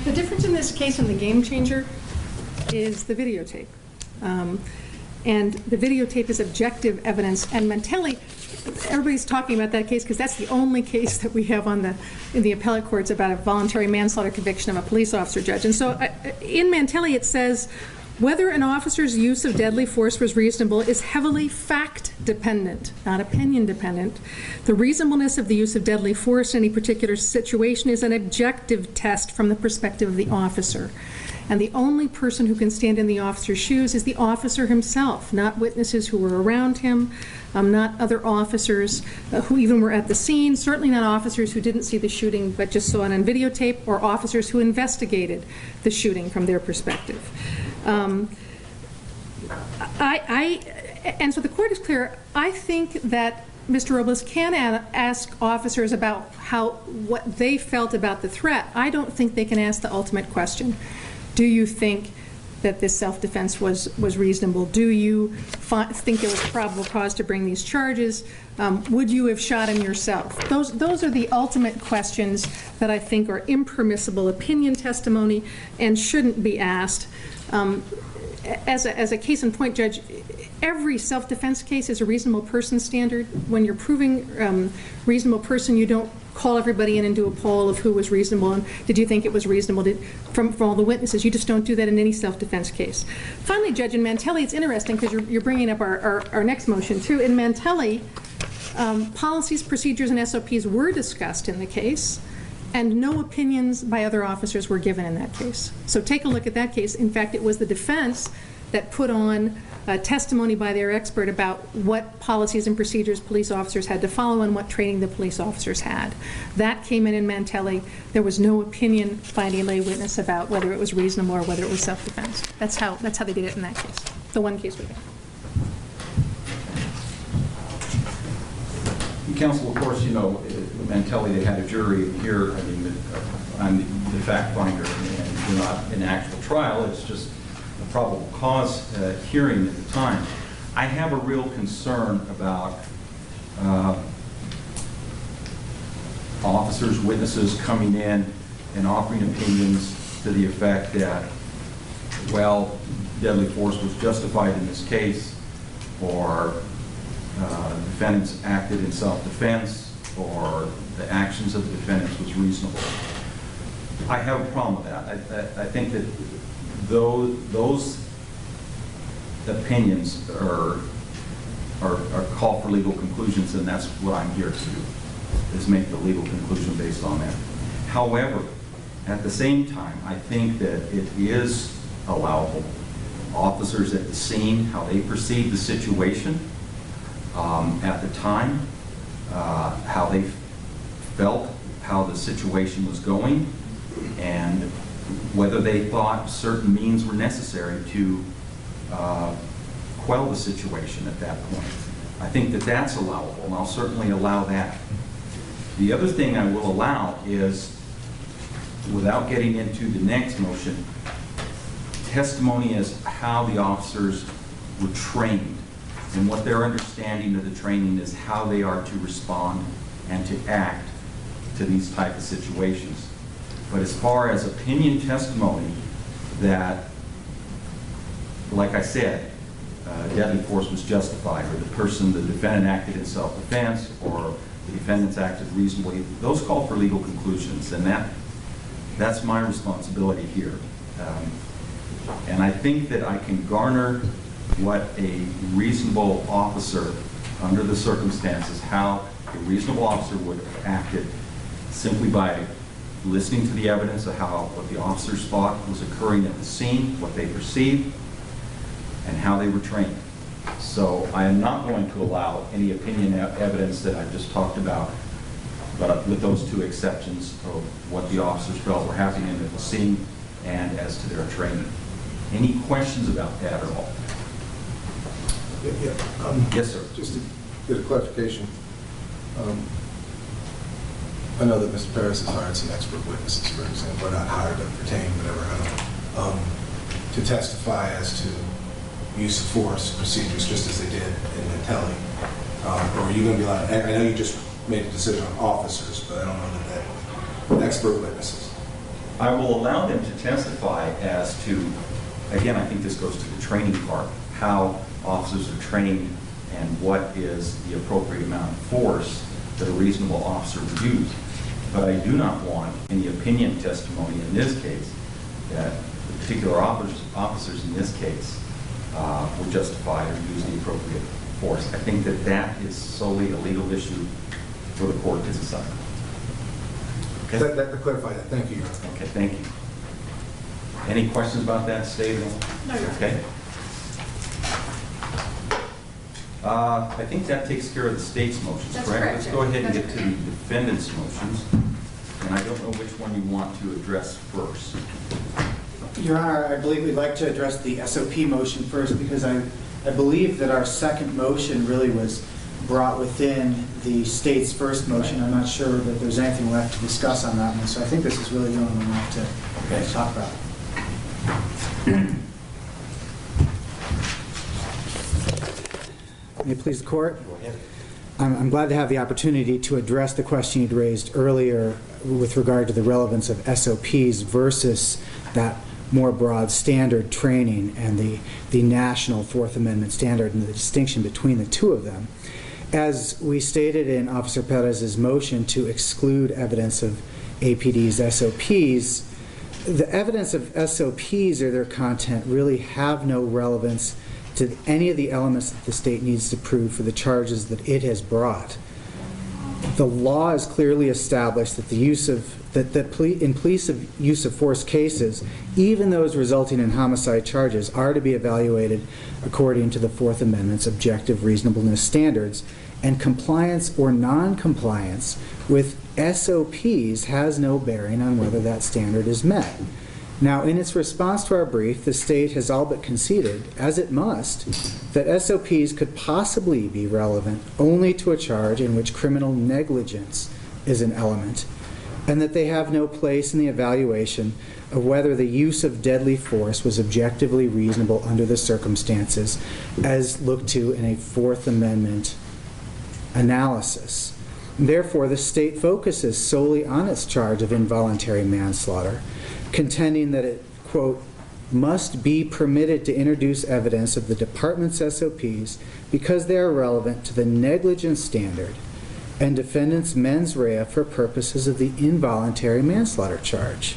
The difference in this case and the game changer is the videotape. And the videotape is objective evidence. And Mantelli, everybody's talking about that case because that's the only case that we have in the appellate courts about a voluntary manslaughter conviction of a police officer judge. And so in Mantelli it says, whether an officer's use of deadly force was reasonable is heavily fact-dependent, not opinion-dependent. The reasonableness of the use of deadly force in any particular situation is an objective test from the perspective of the officer. And the only person who can stand in the officer's shoes is the officer himself, not witnesses who were around him, not other officers who even were at the scene, certainly not officers who didn't see the shooting but just saw it on videotape, or officers who investigated the shooting from their perspective. And so the court is clear. I think that Mr. Robles can ask officers about what they felt about the threat. I don't think they can ask the ultimate question. Do you think that this self-defense was reasonable? Do you think there was probable cause to bring these charges? Would you have shot him yourself? Those are the ultimate questions that I think are impermissible opinion testimony and shouldn't be asked. as a case in point, Judge, every self-defense case is a reasonable person standard. When you're proving reasonable person, you don't call everybody in and do a poll of who was reasonable and did you think it was reasonable from all the witnesses. You just don't do that in any self-defense case. Finally, Judge, in Mantelli, it's interesting because you're bringing up our next motion too. In Mantelli, policies, procedures, and SOPs were discussed in the case, and no opinions by other officers were given in that case. So take a look at that case. In fact, it was the defense that put on testimony by their expert about what policies and procedures police officers had to follow and what training the police officers had. That came in Mantelli. There was no opinion by any lay witness about whether it was reasonable or whether it was self-defense. That's how they did it in that case, the one case we got. Counsel, of course, you know, Mantelli, they had a jury here. I mean, I'm the fact finder, and we're not an actual trial. It's just a probable cause hearing at the time. I have a real concern about officers, witnesses coming in and offering opinions to the effect that, well, deadly force was justified in this case, or defendants acted in self-defense, or the actions of the defendants was reasonable. I have a problem with that. I think that those opinions are call for legal conclusions, and that's what I'm here to do, is make the legal conclusion based on that. However, at the same time, I think that it is allowable. Officers at the scene, how they perceive the situation at the time, how they felt, how the situation was going, and whether they thought certain means were necessary to quell the situation at that point. I think that that's allowable, and I'll certainly allow that. The other thing I will allow is, without getting into the next motion, testimony as how the officers were trained and what their understanding of the training is, how they are to respond and to act to these type of situations. But as far as opinion testimony that, like I said, deadly force was justified, or the defendant acted in self-defense, or the defendants acted reasonably, those call for legal conclusions, and that's my responsibility here. And I think that I can garner what a reasonable officer, under the circumstances, how a reasonable officer would have acted simply by listening to the evidence of what the officers thought was occurring at the scene, what they perceived, and how they were trained. So I am not going to allow any opinion evidence that I've just talked about, but with those two exceptions of what the officers felt were happening at the scene and as to their training. Any questions about that at all? Yes, sir. Just to get a clarification, I know that Mr. Paris has hired some expert witnesses, for example, or not hired, but retained, whatever, to testify as to use of force procedures, just as they did in Mantelli. Or are you going to be allowed? I know you just made a decision on officers, but I don't know that expert witnesses. I will allow them to testify as to, again, I think this goes to the training part, how officers are trained and what is the appropriate amount of force that a reasonable officer would use. But I do not want any opinion testimony in this case that the particular officers in this case were justified or used the appropriate force. I think that that is solely a legal issue for the court to decide. Okay? That clarified that. Thank you. Okay, thank you. Any questions about that statement? No, you're okay. I think that takes care of the state's motions, That's correct? correct, Let's go ahead and That's get to the defendant's motions. And I don't know which one you want to address first. Your Honor, I believe we'd like to address the SOP motion first, because I believe that our second motion really was brought within the state's first motion. I'm not sure that there's anything left to discuss on that one, so I think this is really the only one we have to talk about. May it please the court? Go ahead. I'm glad to have the opportunity to address the question you'd raised earlier with regard to the relevance of SOPs versus that more broad standard training and the national Fourth Amendment standard and the distinction between the two of them. As we stated in Officer Perez's motion to exclude evidence of APD's SOPs, the evidence of SOPs or their content really have no relevance to any of the elements that the state needs to prove for the charges that it has brought. The law is clearly established that in police use of force cases, even those resulting in homicide charges, are to be evaluated according to the Fourth Amendment's objective reasonableness standards, and compliance or non-compliance with SOPs has no bearing on whether that standard is met. Now, in its response to our brief, the state has all but conceded, as it must, that SOPs could possibly be relevant only to a charge in which criminal negligence is an element, and that they have no place in the evaluation of whether the use of deadly force was objectively reasonable under the circumstances as looked to in a Fourth Amendment analysis. Therefore, the state focuses solely on its charge of involuntary manslaughter, contending that it, quote, must be permitted to introduce evidence of the department's SOPs because they are relevant to the negligence standard and defendant's mens rea for purposes of the involuntary manslaughter charge.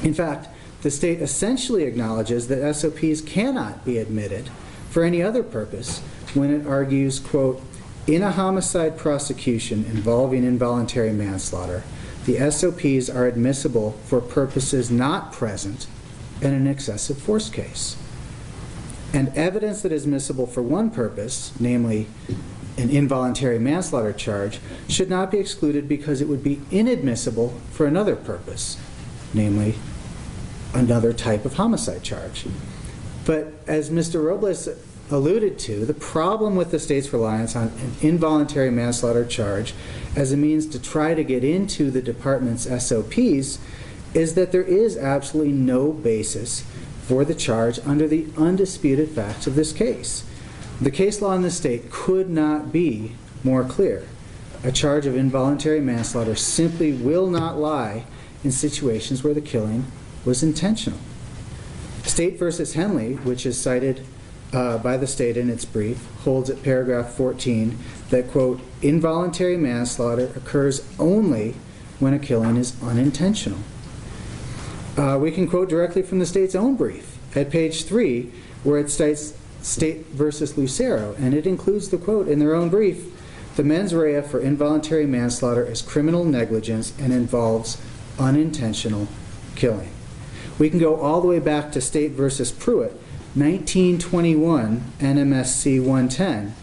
In fact, the state essentially acknowledges that SOPs cannot be admitted for any other purpose when it argues, quote, in a homicide prosecution involving involuntary manslaughter, the SOPs are admissible for purposes not present in an excessive force case. And evidence that is admissible for one purpose, namely an involuntary manslaughter charge, should not be excluded because it would be inadmissible for another purpose, namely another type of homicide charge. But as Mr. Robles alluded to, the problem with the state's reliance on an involuntary manslaughter charge as a means to try to get into the department's SOPs is that there is absolutely no basis for the charge under the undisputed facts of this case. The case law in the state could not be more clear. A charge of involuntary manslaughter simply will not lie in situations where the killing was intentional. State versus Henley, which is cited by the state in its brief, holds at paragraph 14 that, quote, involuntary manslaughter occurs only when a killing is unintentional. We can quote directly from the state's own brief at page 3, where it states State versus Lucero, and it includes the quote in their own brief, the mens rea for involuntary manslaughter is criminal negligence and involves unintentional killing. We can go all the way back to State versus Pruitt, 1921 NMSC 110,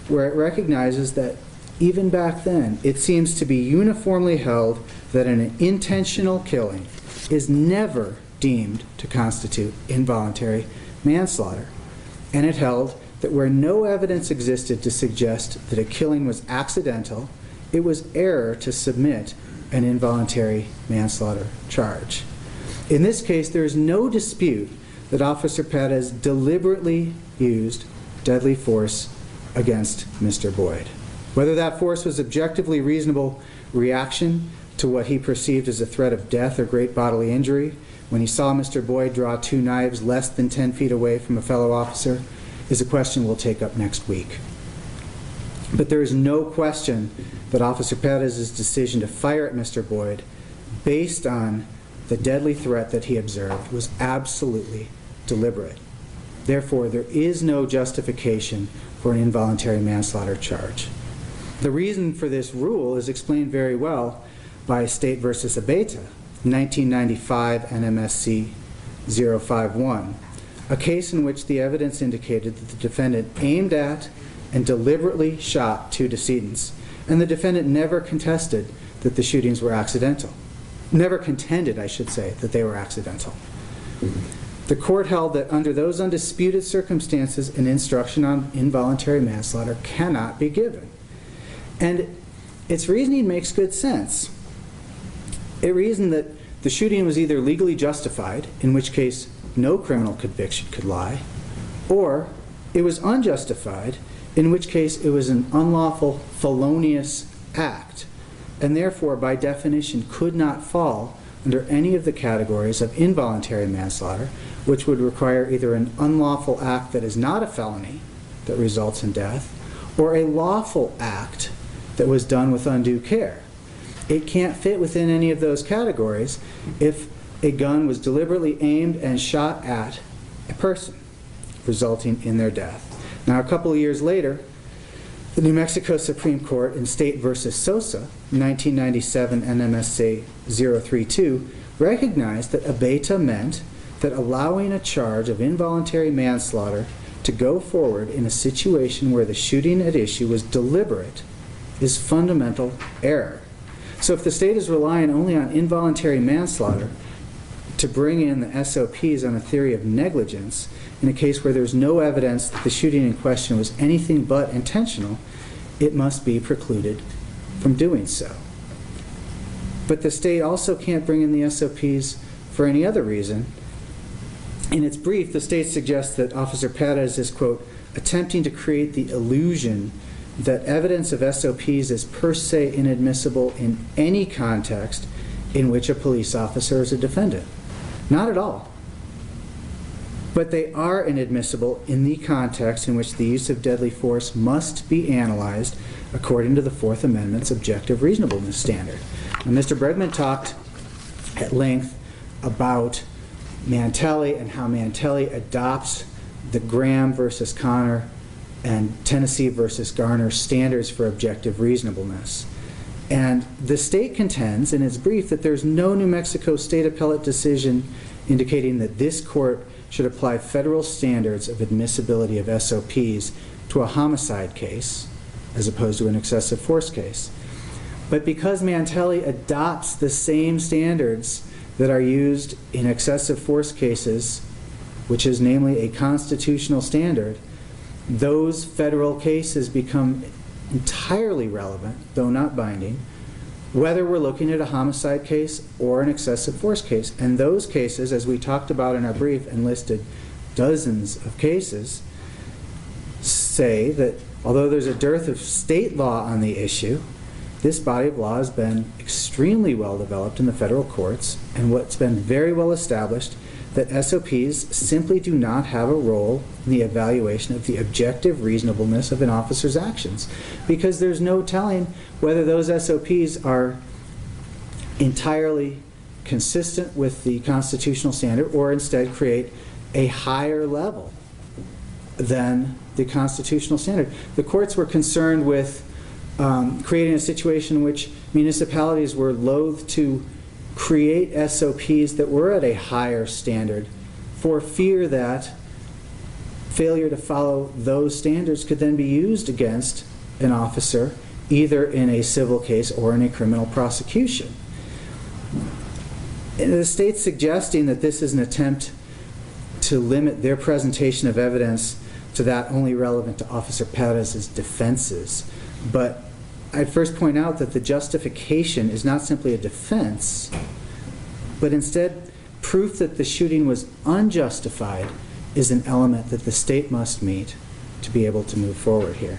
where it recognizes that even back then, it seems to be uniformly held that an intentional killing is never deemed to constitute involuntary manslaughter. And it held that where no evidence existed to suggest that a killing was accidental, it was error to submit an involuntary manslaughter charge. In this case, there is no dispute that Officer Perez deliberately used deadly force against Mr. Boyd. Whether that force was objectively reasonable reaction to what he perceived as a threat of death or great bodily injury when he saw Mr. Boyd draw 2 knives less than 10 feet away from a fellow officer is a question we'll take up next week. But there is no question that Officer Perez's decision to fire at Mr. Boyd based on the deadly threat that he observed was absolutely deliberate. Therefore, there is no justification for an involuntary manslaughter charge. The reason for this rule is explained very well by State versus Abeta, 1995 NMSC 051, a case in which the evidence indicated that the defendant aimed at and deliberately shot 2 decedents, and the defendant never contested that the shootings were accidental. Never contended, I should say, that they were accidental. The court held that under those undisputed circumstances, an instruction on involuntary manslaughter cannot be given. And its reasoning makes good sense. It reasoned that the shooting was either legally justified, in which case no criminal conviction could lie, or it was unjustified, in which case it was an unlawful, felonious act, and therefore, by definition, could not fall under any of the categories of involuntary manslaughter, which would require either an unlawful act that is not a felony that results in death, or a lawful act that was done with undue care. It can't fit within any of those categories if a gun was deliberately aimed and shot at a person, resulting in their death. Now, a couple of years later, the New Mexico Supreme Court in State v. Sosa, 1997 NMSA 032, recognized that abeta meant that allowing a charge of involuntary manslaughter to go forward in a situation where the shooting at issue was deliberate is fundamental error. So if the state is relying only on involuntary manslaughter to bring in the SOPs on a theory of negligence in a case where there's no evidence that the shooting in question was anything but intentional, it must be precluded from doing so. But the state also can't bring in the SOPs for any other reason. In its brief, the state suggests that Officer Perez is, quote, attempting to create the illusion that evidence of SOPs is per se inadmissible in any context in which a police officer is a defendant. Not at all. But they are inadmissible in the context in which the use of deadly force must be analyzed according to the Fourth Amendment's objective reasonableness standard. And Mr. Bregman talked at length about Mantelli and how Mantelli adopts the Graham versus Connor and Tennessee versus Garner standards for objective reasonableness. And the state contends in its brief that there's no New Mexico state appellate decision indicating that this court should apply federal standards of admissibility of SOPs to a homicide case as opposed to an excessive force case. But because Mantelli adopts the same standards that are used in excessive force cases, which is namely a constitutional standard, those federal cases become entirely relevant, though not binding, whether we're looking at a homicide case or an excessive force case. And those cases, as we talked about in our brief and listed dozens of cases, say that although there's a dearth of state law on the issue, this body of law has been extremely well developed in the federal courts, and what's been very well established that SOPs simply do not have a role in the evaluation of the objective reasonableness of an officer's actions, because there's no telling whether those SOPs are entirely consistent with the constitutional standard or instead create a higher level than the constitutional standard. The courts were concerned with creating a situation in which municipalities were loath to create SOPs that were at a higher standard for fear that failure to follow those standards could then be used against an officer either in a civil case or in a criminal prosecution. And the state's suggesting that this is an attempt to limit their presentation of evidence to that only relevant to Officer Perez's defenses. But I'd first point out that the justification is not simply a defense, but instead proof that the shooting was unjustified is an element that the state must meet to be able to move forward here.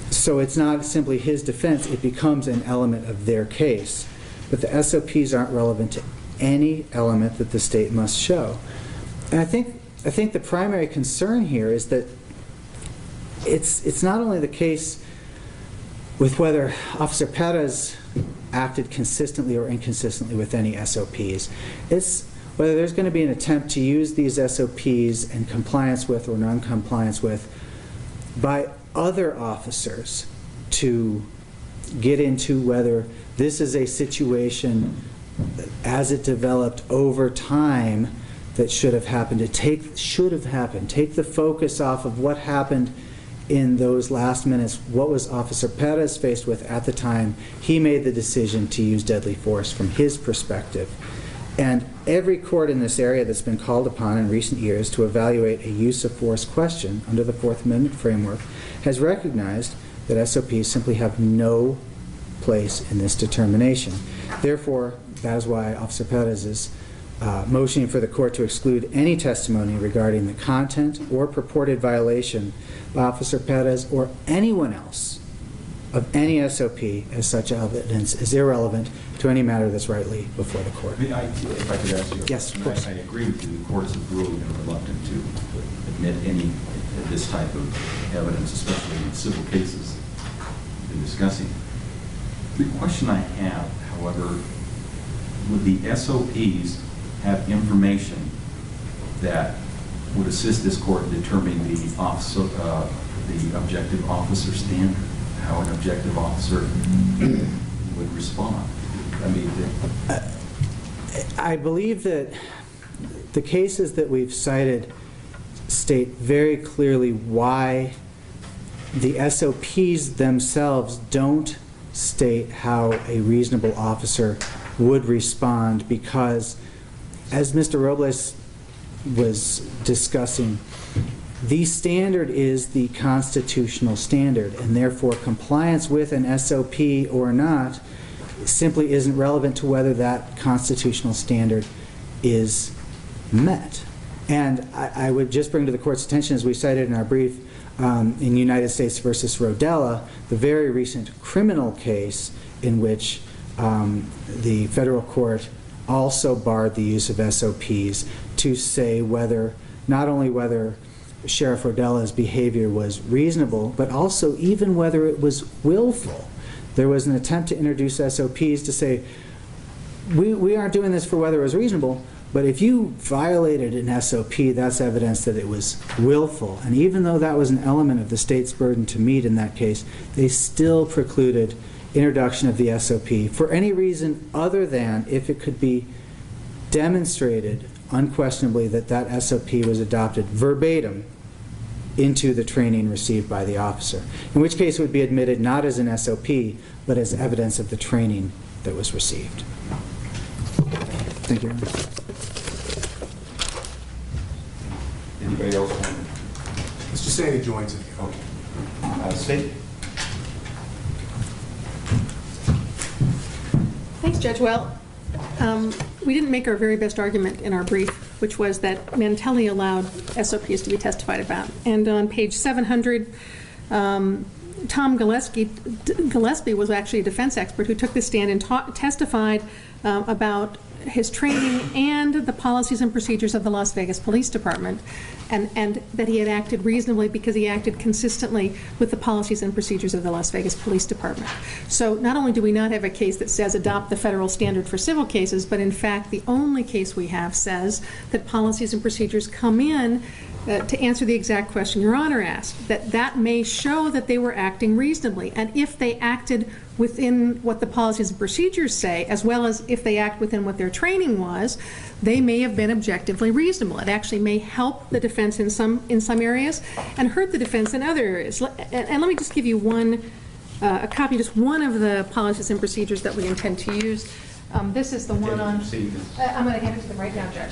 So it's not simply his defense, it becomes an element of their case. But the SOPs aren't relevant to any element that the state must show. And I think the primary concern here is that it's not only the case with whether Officer Perez acted consistently or inconsistently with any SOPs. It's whether there's going to be an attempt to use these SOPs in compliance with or non-compliance with by other officers to get into whether this is a situation as it developed over time that should have happened. Take the focus off of what happened in those last minutes. What was Officer Perez faced with at the time he made the decision to use deadly force from his perspective? And every court in this area that's been called upon in recent years to evaluate a use of force question under the Fourth Amendment framework has recognized that SOPs simply have no place in this determination. Therefore, that is why Officer Perez is motioning for the court to exclude any testimony regarding the content or purported violation by Officer Perez or anyone else of any SOP as such evidence is irrelevant to any matter that's rightly before the court. If I could ask you. Yes, of course. I agree with you. The courts have really been reluctant to admit any this type of evidence, especially in civil cases we've been discussing. The question I have, however, would the SOPs have information that would assist this court in determining the objective officer standard, how an objective officer would respond? I mean, I believe that the cases that we've cited state very clearly why the SOPs themselves don't state how a reasonable officer would respond, because, as Mr. Robles was discussing, the standard is the constitutional standard, and therefore compliance with an SOP or not simply isn't relevant to whether that constitutional standard is met. And I would just bring to the court's attention, as we cited in our brief, in United States versus Rodella, the very recent criminal case in which the federal court also barred the use of SOPs to say whether, not only whether Sheriff Rodella's behavior was reasonable, but also even whether it was willful. There was an attempt to introduce SOPs to say, we aren't doing this for whether it was reasonable, but if you violated an SOP, that's evidence that it was willful. And even though that was an element of the state's burden to meet in that case, they still precluded introduction of the SOP for any reason other than if it could be demonstrated unquestionably that that SOP was adopted verbatim into the training received by the officer, in which case it would be admitted not as an SOP, but as evidence of the training that was received. Thank you. Anybody else? Mr. Sandy joins it. Okay. State. Thanks, Judge. Well, we didn't make our very best argument in our brief, which was that Mantelli allowed SOPs to be testified about. And on page 700, Tom Gillespie was actually a defense expert who took the stand and testified about his training and the policies and procedures of the Las Vegas Police Department, and that he had acted reasonably because he acted consistently with the policies and procedures of the Las Vegas Police Department. So not only do we not have a case that says adopt the federal standard for civil cases, but in fact the only case we have says that policies and procedures come in to answer the exact question Your Honor asked, that may show that they were acting reasonably. And if they acted within what the policies and procedures say, as well as if they act within what their training was, they may have been objectively reasonable. It actually may help the defense in some areas and hurt the defense in other areas. And let me just give you a copy, just one of the policies and procedures that we intend to use. This is the one on, I'm going to hand it to them right now, Judge.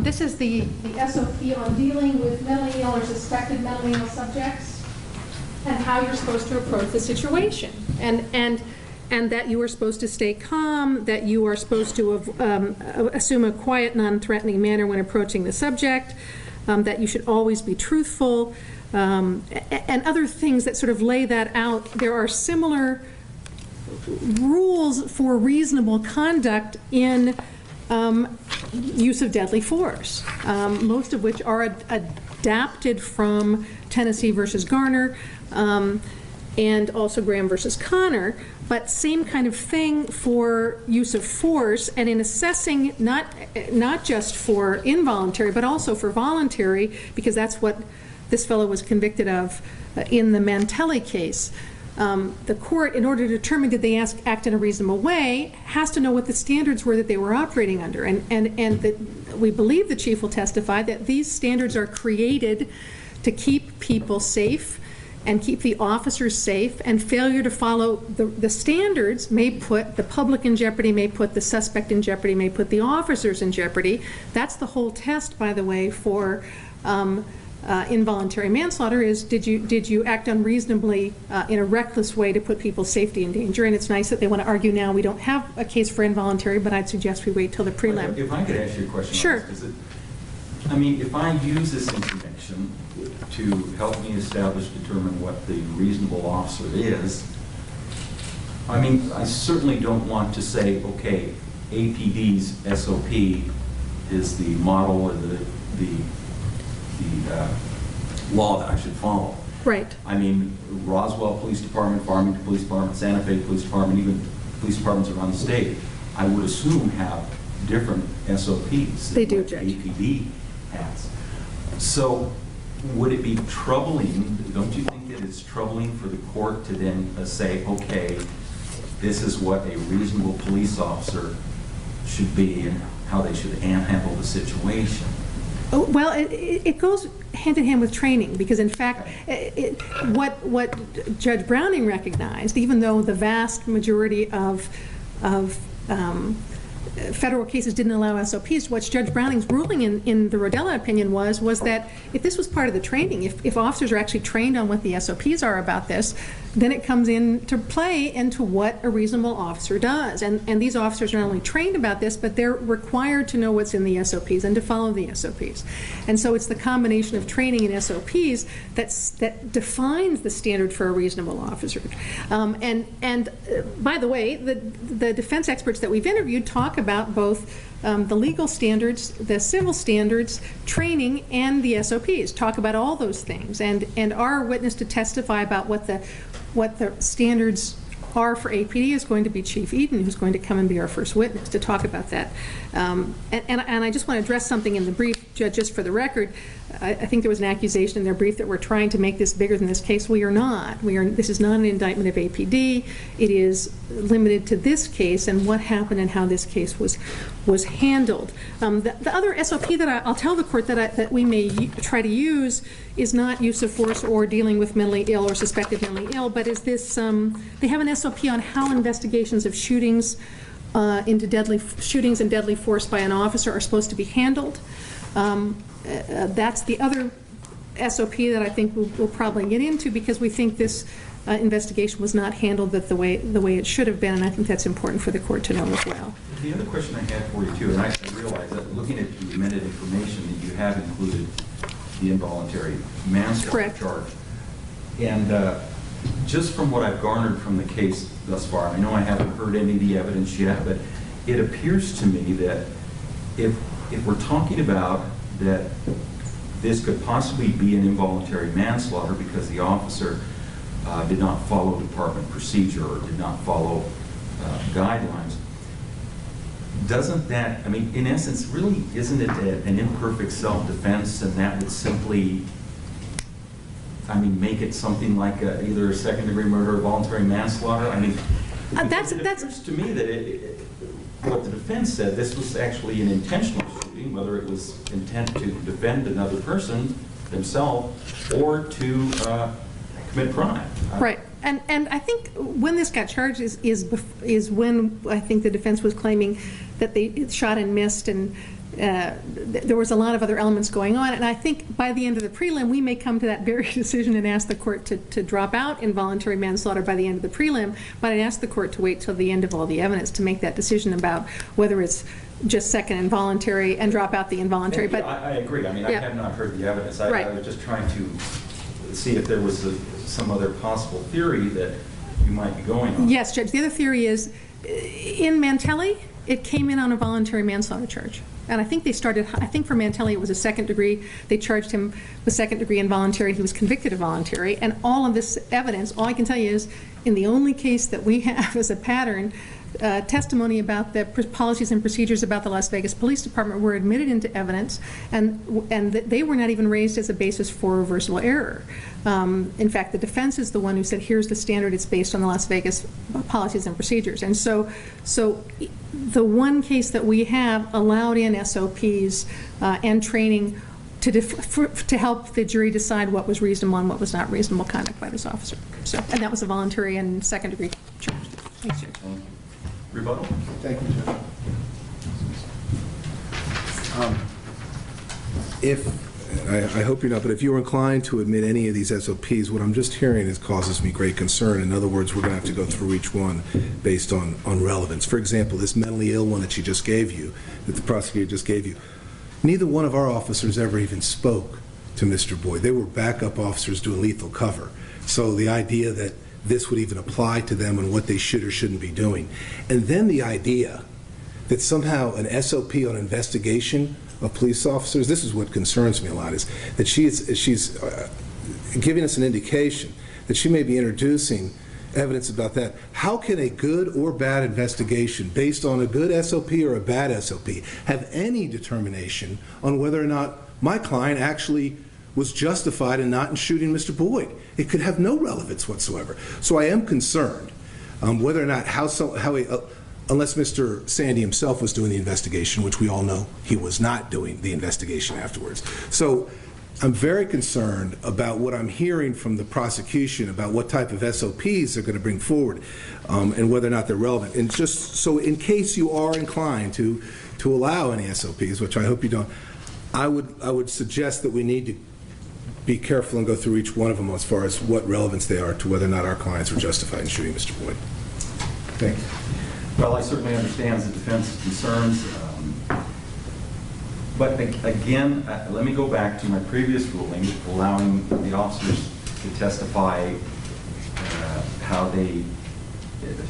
This is the SOP on dealing with mentally ill or suspected mentally ill subjects and how you're supposed to approach the situation. And that you are supposed to stay calm, that you are supposed to assume a quiet, non-threatening manner when approaching the subject, that you should always be truthful, and other things that sort of lay that out. There are similar rules for reasonable conduct in use of deadly force, most of which are adapted from Tennessee versus Garner, and also Graham versus Connor, but same kind of thing for use of force, and in assessing not just for involuntary, but also for voluntary, because that's what this fellow was convicted of in the Mantelli case. The court, in order to determine did they act in a reasonable way, has to know what the standards were that they were operating under. And we believe the chief will testify that these standards are created to keep people safe and keep the officers safe, and failure to follow the standards may put the public in jeopardy, may put the suspect in jeopardy, may put the officers in jeopardy. That's the whole test, by the way, for involuntary manslaughter is did you act unreasonably in a reckless way to put people's safety in danger? And it's nice that they want to argue now we don't have a case for involuntary, but I'd suggest we wait till the prelim. If I could ask you a question. Sure. I mean, if I use this information to help me determine what the reasonable officer is, I mean, I certainly don't want to say, okay, APD's SOP is the model or the law that I should follow. Right. I mean, Roswell Police Department, Farmington Police Department, Santa Fe Police Department, even police departments around the state, I would assume have different SOPs. They do, what Judge. APD has. So would it be troubling, don't you think that it's troubling for the court to then say, okay, this is what a reasonable police officer should be and how they should handle the situation? Oh, well, it goes hand in hand with training, because in fact, what Judge Browning recognized, even though the vast majority of federal cases didn't allow SOPs, what Judge Browning's ruling in the Rodella opinion was that if this was part of the training, if officers are actually trained on what the SOPs are about this, then it comes into play into what a reasonable officer does. And these officers are not only trained about this, but they're required to know what's in the SOPs and to follow the SOPs. And so it's the combination of training and SOPs that defines the standard for a reasonable officer. And by the way, the defense experts that we've interviewed talk about both the legal standards, the civil standards, training, and the SOPs. Talk about all those things. And our witness to testify about what the standards are for APD is going to be Chief Eden, who's going to come and be our first witness to talk about that. And I just want to address something in the brief, Judge, just for the record. I think there was an accusation in their brief that we're trying to make this bigger than this case. We are not. This is not an indictment of APD. It is limited to this case and what happened and how this case was handled. The other SOP that I'll tell the court that we may try to use is not use of force or dealing with mentally ill or suspected mentally ill, but is this, they have an SOP on how investigations of shootings and deadly force by an officer are supposed to be handled. That's the other SOP that I think we'll probably get into, because we think this investigation was not handled the way it should have been, and I think that's important for the court to know as well. The other question I had for you too, and I realize that looking at the amended information that you have included the involuntary manslaughter charge, and just from what I've garnered from the case thus far, I know I haven't heard any of the evidence yet, but it appears to me that if we're talking about that this could possibly be an involuntary manslaughter because the officer did not follow department procedure or did not follow guidelines, doesn't that, I mean, in essence, really, isn't it an imperfect self-defense, and that would simply, I mean, make it something like either a second-degree murder or voluntary manslaughter? I mean, it appears to me that what the defense said, this was actually an intentional shooting, whether it was intent to defend another person, themselves, or to commit crime. Right. And I think when this got charged is when I think the defense was claiming that they shot and missed, and there was a lot of other elements going on. And I think by the end of the prelim, we may come to that very decision and ask the court to drop out involuntary manslaughter by the end of the prelim, but I'd ask the court to wait till the end of all the evidence to make that decision about whether it's just second involuntary and drop out the involuntary. But I agree. I mean, I have not heard the evidence. I was just trying to see if there was some other possible theory that you might be going on. Yes, Judge. The other theory is, in Mantelli, it came in on a voluntary manslaughter charge. And I think they started, I think for Mantelli it was a second degree. They charged him with second degree involuntary. He was convicted of voluntary. And all of this evidence, all I can tell you is, in the only case that we have as a pattern, testimony about the policies and procedures about the Las Vegas Police Department were admitted into evidence, and they were not even raised as a basis for reversible error. In fact, the defense is the one who said, here's the standard, it's based on the Las Vegas policies and procedures. And so the one case that we have allowed in SOPs and training to help the jury decide what was reasonable and what was not reasonable conduct by this officer. So, and that was a voluntary and second degree charge. Thanks, Judge. Rebuttal? Thank you, Judge. I hope you're not, but if you were inclined to admit any of these SOPs, what I'm just hearing causes me great concern. In other words, we're going to have to go through each one based on relevance. For example, this mentally ill one that she just gave you, that the prosecutor just gave you, neither one of our officers ever even spoke to Mr. Boyd. They were backup officers doing lethal cover. So the idea that this would even apply to them and what they should or shouldn't be doing. And then the idea that somehow an SOP on investigation of police officers, this is what concerns me a lot, is that she's giving us an indication that she may be introducing evidence about that. How can a good or bad investigation based on a good SOP or a bad SOP have any determination on whether or not my client actually was justified in not shooting Mr. Boyd? It could have no relevance whatsoever. So I am concerned whether or not unless Mr. Sandy himself was doing the investigation, which we all know he was not doing the investigation afterwards. So I'm very concerned about what I'm hearing from the prosecution about what type of SOPs they're going to bring forward and whether or not they're relevant. And just so in case you are inclined to allow any SOPs, which I hope you don't, I would suggest that we need to be careful and go through each one of them as far as what relevance they are to whether or not our clients were justified in shooting Mr. Boyd. Thanks. Well, I certainly understand the defense's concerns. But again, let me go back to my previous ruling, allowing the officers to testify how they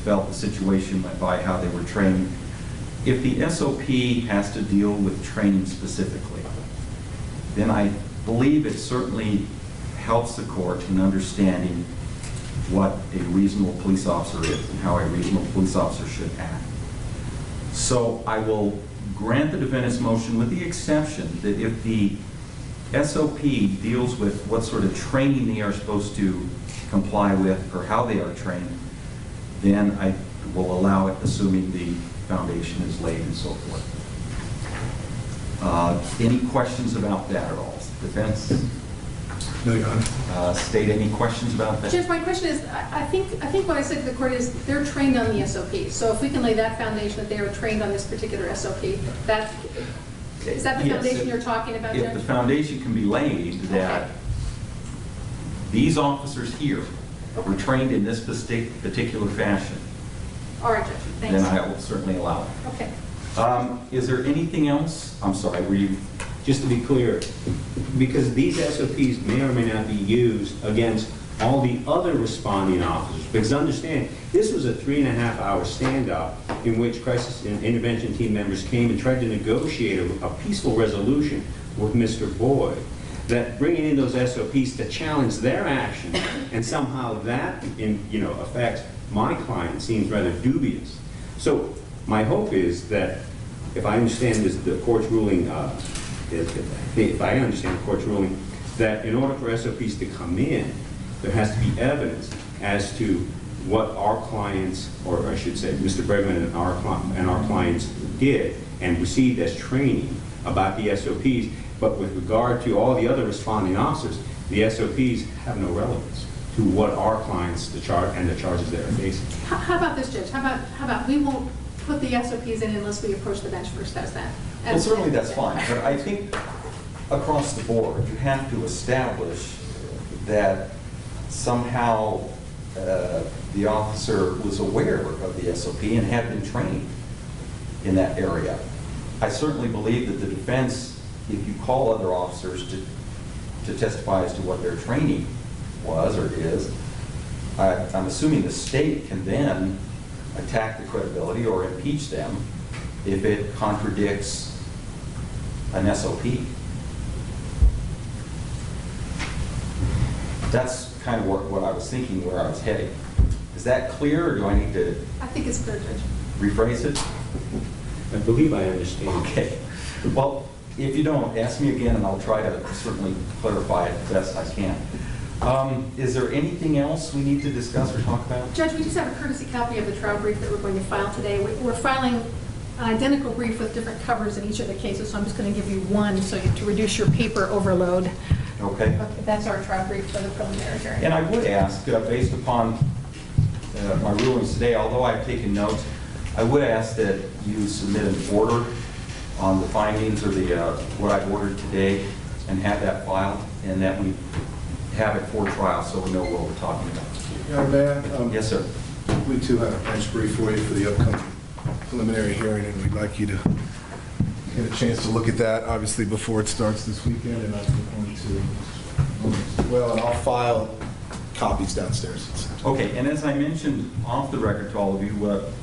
felt the situation by how they were trained. If the SOP has to deal with training specifically, then I believe it certainly helps the court in understanding what a reasonable police officer is and how a reasonable police officer should act. So I will grant the defendant's motion with the exception that if the SOP deals with what sort of training they are supposed to comply with or how they are trained, then I will allow it, assuming the foundation is laid and so forth. Any questions about that at all? Defense? No, Your Honor. State, any questions about that? Judge, my question is, I think what I said to the court is they're trained on the SOP. So if we can lay that foundation that they are trained on this particular SOP, is that the foundation you're talking about, Judge? If the foundation can be laid that these officers here were trained in this particular fashion, all right, Judge. Thanks. then I will certainly allow it. Okay. Is there anything else? I'm sorry, were you? Just to be clear, because these SOPs may or may not be used against all the other responding officers. Because understand, this was a 3.5-hour standoff in which crisis and intervention team members came and tried to negotiate a peaceful resolution with Mr. Boyd. That bringing in those SOPs to challenge their action and somehow that affects my client seems rather dubious. So my hope is that if I understand the court's ruling, that in order for SOPs to come in, there has to be evidence as to what our clients, or I should say Mr. Bregman and our clients did and received as training about the SOPs. But with regard to all the other responding officers, the SOPs have no relevance to what our clients, the charges they're facing. How about this, Judge? How about we won't put the SOPs in unless we approach the bench first? How's that? Well, certainly that's fine. But I think across the board, you have to establish that somehow the officer was aware of the SOP and had been trained in that area. I certainly believe that the defense, if you call other officers to testify as to what their training was or is, I'm assuming the state can then attack the credibility or impeach them if it contradicts an SOP. That's kind of what I was thinking, where I was heading. Is that clear, or do I need to I think it's clear, Judge. rephrase it? I believe I understand. Okay. Well, if you don't, ask me again and I'll try to certainly clarify it best I can. Is there anything else we need to discuss or talk about? Judge, we just have a courtesy copy of the trial brief that we're going to file today. We're filing an identical brief with different covers in each of the cases, so I'm just going to give you one to reduce your paper overload. Okay. That's our trial brief for the preliminary hearing. And I would ask, based upon my rulings today, although I've taken notes, I would ask that you submit an order on the findings or what I've ordered today and have that filed, and that we have it for trial so we know what we're talking about. May I? Yes, sir. We too have a bench brief for you for the upcoming preliminary hearing, and we'd like you to get a chance to look at that, obviously, before it starts this weekend. And I'm going to, well, and I'll file copies downstairs. Okay, and as I mentioned off the record to all of you,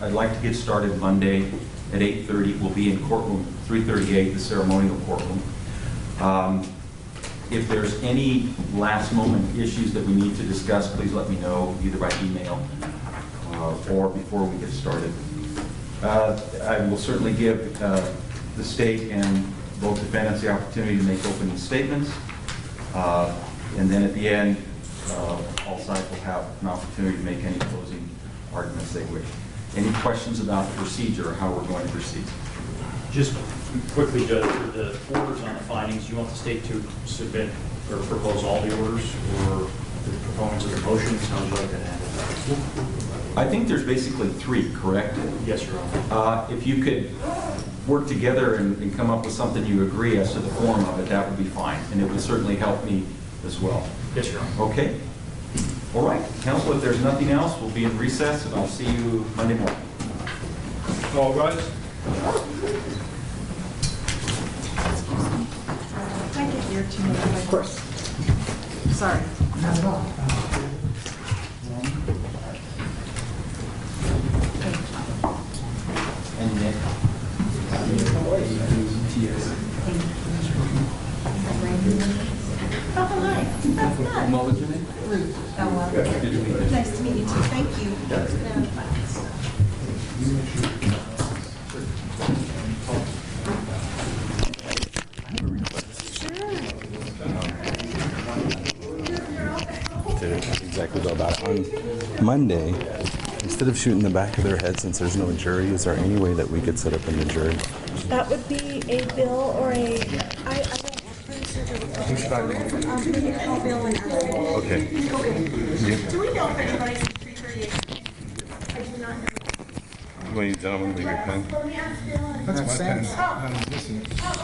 I'd like to get started Monday at 8:30. We'll be in courtroom 338, the ceremonial courtroom. If there's any last moment issues that we need to discuss, please let me know, either by email or before we get started. I will certainly give the state and both defendants the opportunity to make opening statements. And then at the end, all sides will have an opportunity to make any closing arguments they wish. Any questions about the procedure or how we're going to proceed? Just quickly, Judge, for the orders on the findings, you want the state to submit or propose all the orders, or the proponents of the motions? How would you like that handled? I think there's basically 3, correct? Yes, Your Honor. If you could work together and come up with something you agree as to the form of it, that would be fine. And it would certainly help me as well. Yes, Your Honor. Okay. All right. Counsel, if there's nothing else, we'll be in recess, and I'll see you Monday morning. All rise. I get your too much. Of course. Sorry. Not at all. And Nick. Oh, hi. That's good. What was your name? Ruth. Oh, well. Nice to meet you too. Thank you. Exactly go about it. On Monday, instead of shooting the back of their head, since there's no jury, is there any way that we could set up in the jury? That would be a bill or a, I don't Who should I name? maybe call Bill and ask him. Okay. Do we know if anybody's in 338? I do not know. Will you gentlemen leave your pen? Let me ask Bill. That's my pen.